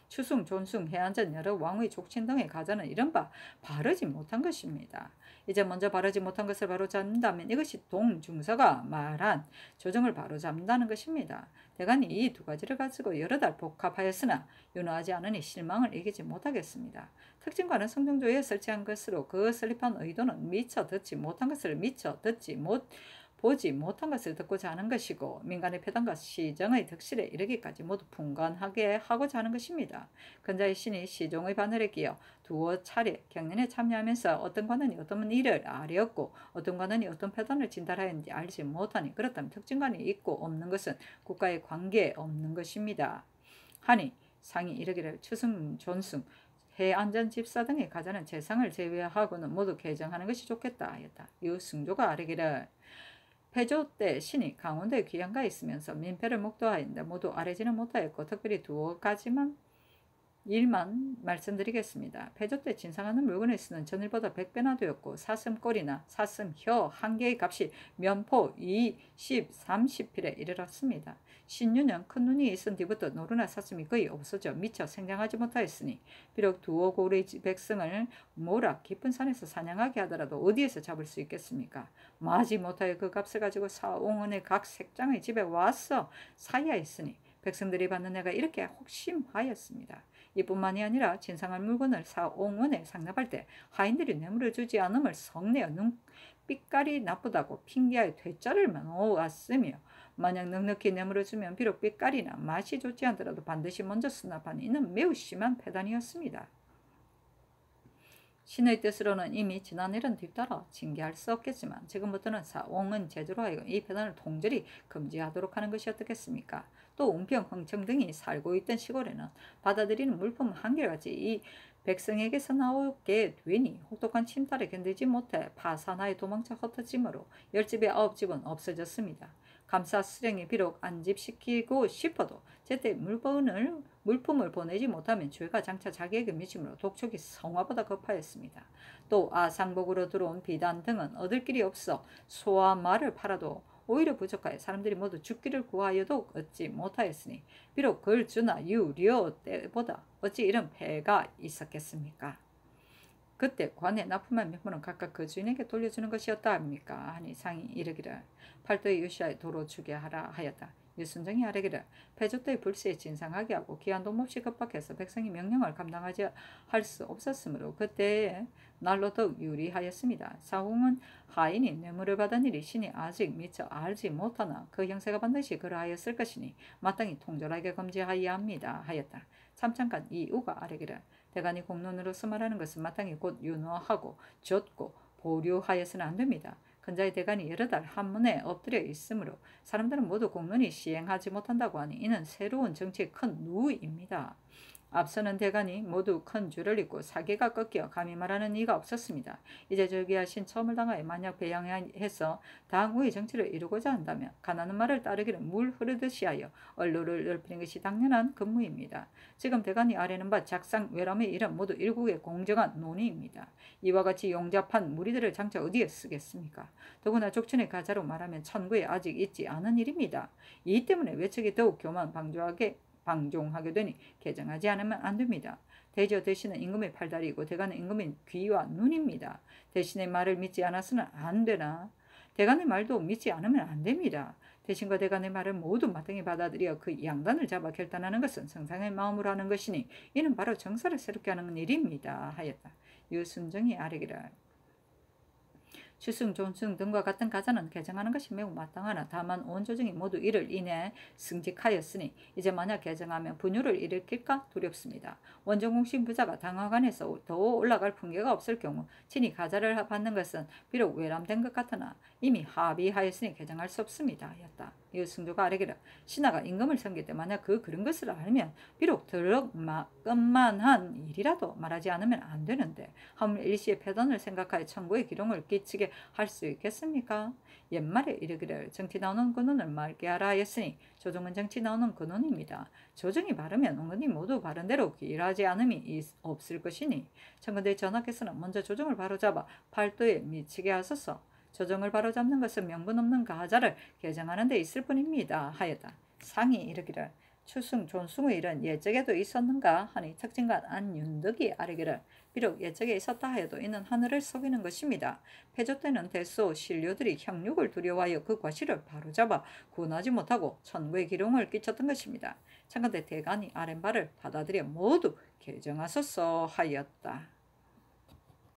추승, 존승, 해안전 여러 왕의 족친 등의 가자는 이른바 바르지 못한 것입니다. 이제 먼저 바르지 못한 것을 바로잡는다면 이것이 동중서가 말한 조정을 바로잡는다는 것입니다. 대간이 이 두 가지를 가지고 여러 달 복합하였으나 윤호하지 않으니 실망을 이기지 못하겠습니다. 특징과는 성종조에 설치한 것으로 그 설립한 의도는 미처 듣지 못한 것을 미처 보지 못한 것을 듣고자 하는 것이고 민간의 표단과 시정의 덕실에 이르기까지 모두 분간하게 하고자 하는 것입니다. 근자의 신이 시종의 바늘에 끼어 두어 차례 경연에 참여하면서 어떤 관원이 어떤 일을 아뢰었고 어떤 관원이 어떤 표단을 진달하였는지 알지 못하니 그렇다면 특징관이 있고 없는 것은 국가에 관계 없는 것입니다. 하니 상이 이르기를 추승, 존승, 해안전 집사 등의 가자는 재상을 제외하고는 모두 개정하는 것이 좋겠다 하였다. 유승조가 아뢰기를 폐조 때 신이 강원도에 귀양가 있으면서 민폐를 목도하였는데 모두 아뢰지는 못하였고 특별히 두어 가지만 일만 말씀드리겠습니다. 폐조 때 진상하는 물건을 쓰는 전일보다 100배나 되었고 사슴꼴이나 사슴혀 한 개의 값이 면포 20, 30필에 이르렀습니다. 신유는 큰 눈이 있은 뒤부터 노루나 사슴이 거의 없어져 미처 생장하지 못하였으니 비록 두어 고의 백성을 모라 깊은 산에서 사냥하게 하더라도 어디에서 잡을 수 있겠습니까? 마지 못하여 그 값을 가지고 사옹원의 각 색장의 집에 와서 사야했으니 백성들이 받는 애가 이렇게 혹심하였습니다. 이뿐만이 아니라 진상한 물건을 사옹원에 상납할 때 하인들이 뇌물을 주지 않음을 성내어 삐깔이 나쁘다고 핑계하여 퇴짜를 놓았으며 만약 넉넉히 내물어주면 비록 삐깔이나 맛이 좋지 않더라도 반드시 먼저 수납하니 이는 매우 심한 패단이었습니다. 신의 뜻으로는 이미 지난 일은 뒤따라 징계할 수 없겠지만 지금부터는 사옹은 제주로 하여금 이 패단을 통절히 금지하도록 하는 것이 어떻겠습니까? 또 웅평, 흥청 등이 살고 있던 시골에는 받아들이는 물품 한결같이 이 백성에게서 나오게 되니 혹독한 침탈에 견디지 못해 파산하에 도망쳐 흩어짐으로 10집에 9집은 없어졌습니다. 감사 수령이 비록 안집시키고 싶어도 제때 물품을 보내지 못하면 죄가 장차 자기에게 미치므로 독촉이 성화보다 급하였습니다. 또 아상복으로 들어온 비단 등은 얻을 길이 없어 소와 말을 팔아도 오히려 부족하여 사람들이 모두 죽기를 구하여도 얻지 못하였으니 비록 걸주나 유료 때보다 어찌 이런 폐가 있었겠습니까? 그때 관에 납품한 명분은 각각 그 주인에게 돌려주는 것이었다 합니까? 하니 상이 이르기를 팔도의 유시하에 도로 주게 하라 하였다. 유순정이 아뢰기를 패조때의 불시에 진상하게 하고 기한도 몹시 급박해서 백성이 명령을 감당하지 할 수 없었으므로 그때에 날로 더욱 유리하였습니다. 사홍은 하인이 뇌물을 받은 일이 신이 아직 미처 알지 못하나 그 형세가 반드시 그러하였을 것이니 마땅히 통절하게 금지하여야 합니다 하였다. 참참간 이우가 아뢰기를 대간이 공론으로서 말하는 것은 마땅히 곧 윤허하고 좇고 보류하여서는 안 됩니다. 근자의 대간이 여러 달 한문에 엎드려 있으므로 사람들은 모두 공론이 시행하지 못한다고 하니 이는 새로운 정치의 큰 누입니다. 앞서는 대간이 모두 큰 줄을 잇고 사기가 꺾여 감히 말하는 이가 없었습니다. 이제 저기하신 처음을 당하여 만약 배양해서 당후의 정치를 이루고자 한다면 가난한 말을 따르기를 물 흐르듯이 하여 언로를 넓히는 것이 당연한 근무입니다. 지금 대간이 아뢰는 바 작상 외람의 일은 모두 일국의 공정한 논의입니다. 이와 같이 용잡한 무리들을 장차 어디에 쓰겠습니까? 더구나 족춘의 가자로 말하면 천구에 아직 있지 않은 일입니다. 이 때문에 외척이 더욱 방종하게 되니 개정하지 않으면 안 됩니다. 대저 대신은 임금의 팔다리이고 대간은 임금의 귀와 눈입니다. 대신의 말을 믿지 않아서는 안 되나? 대간의 말도 믿지 않으면 안 됩니다. 대신과 대간의 말을 모두 마땅히 받아들여 그 양단을 잡아 결단하는 것은 성상의 마음으로 하는 것이니 이는 바로 정사를 새롭게 하는 일입니다 하였다. 유순정이 아뢰기를 추승, 존승 등과 같은 가자는 개정하는 것이 매우 마땅하나 다만 온 조정이 모두 이를 인해 승직하였으니 이제 만약 개정하면 분유를 일으킬까 두렵습니다. 원정공신 부자가 당화관에서 더 올라갈 풍계가 없을 경우 친히 가자를 받는 것은 비록 외람된 것 같으나 이미 합의하였으니 개정할 수 없습니다 하였다. 이후 승조가 아뢰기를 신하가 임금을 섬길 때 만약 그런 것을 알면 비록 끝만한 일이라도 말하지 않으면 안 되는데 하물 일시의 패던을 생각하여 천고의 기롱을 끼치게 할 수 있겠습니까? 옛말에 이르기를 정치 나오는 근원을 맑게 하라 하였으니 조정은 정치 나오는 근원입니다. 조정이 바르면 은근히 모두 바른 대로 일하지 않음이 없을 것이니 청근대 전하께서는 먼저 조정을 바로잡아 팔도에 미치게 하소서. 조정을 바로잡는 것은 명분 없는 가자를 개정하는 데 있을 뿐입니다 하였다. 상이 이르기를 추승, 존승의 일은 예적에도 있었는가 하니 특징관 안윤덕이 아뢰기를 비록 예적에 있었다 하여도 이는 하늘을 속이는 것입니다. 패조 때는 대소 신료들이 형육을 두려워하여 그 과실을 바로잡아 구원하지 못하고 천구의 기룡을 끼쳤던 것입니다. 참건대 대간이 아랫 바를 받아들여 모두 개정하소서 하였다.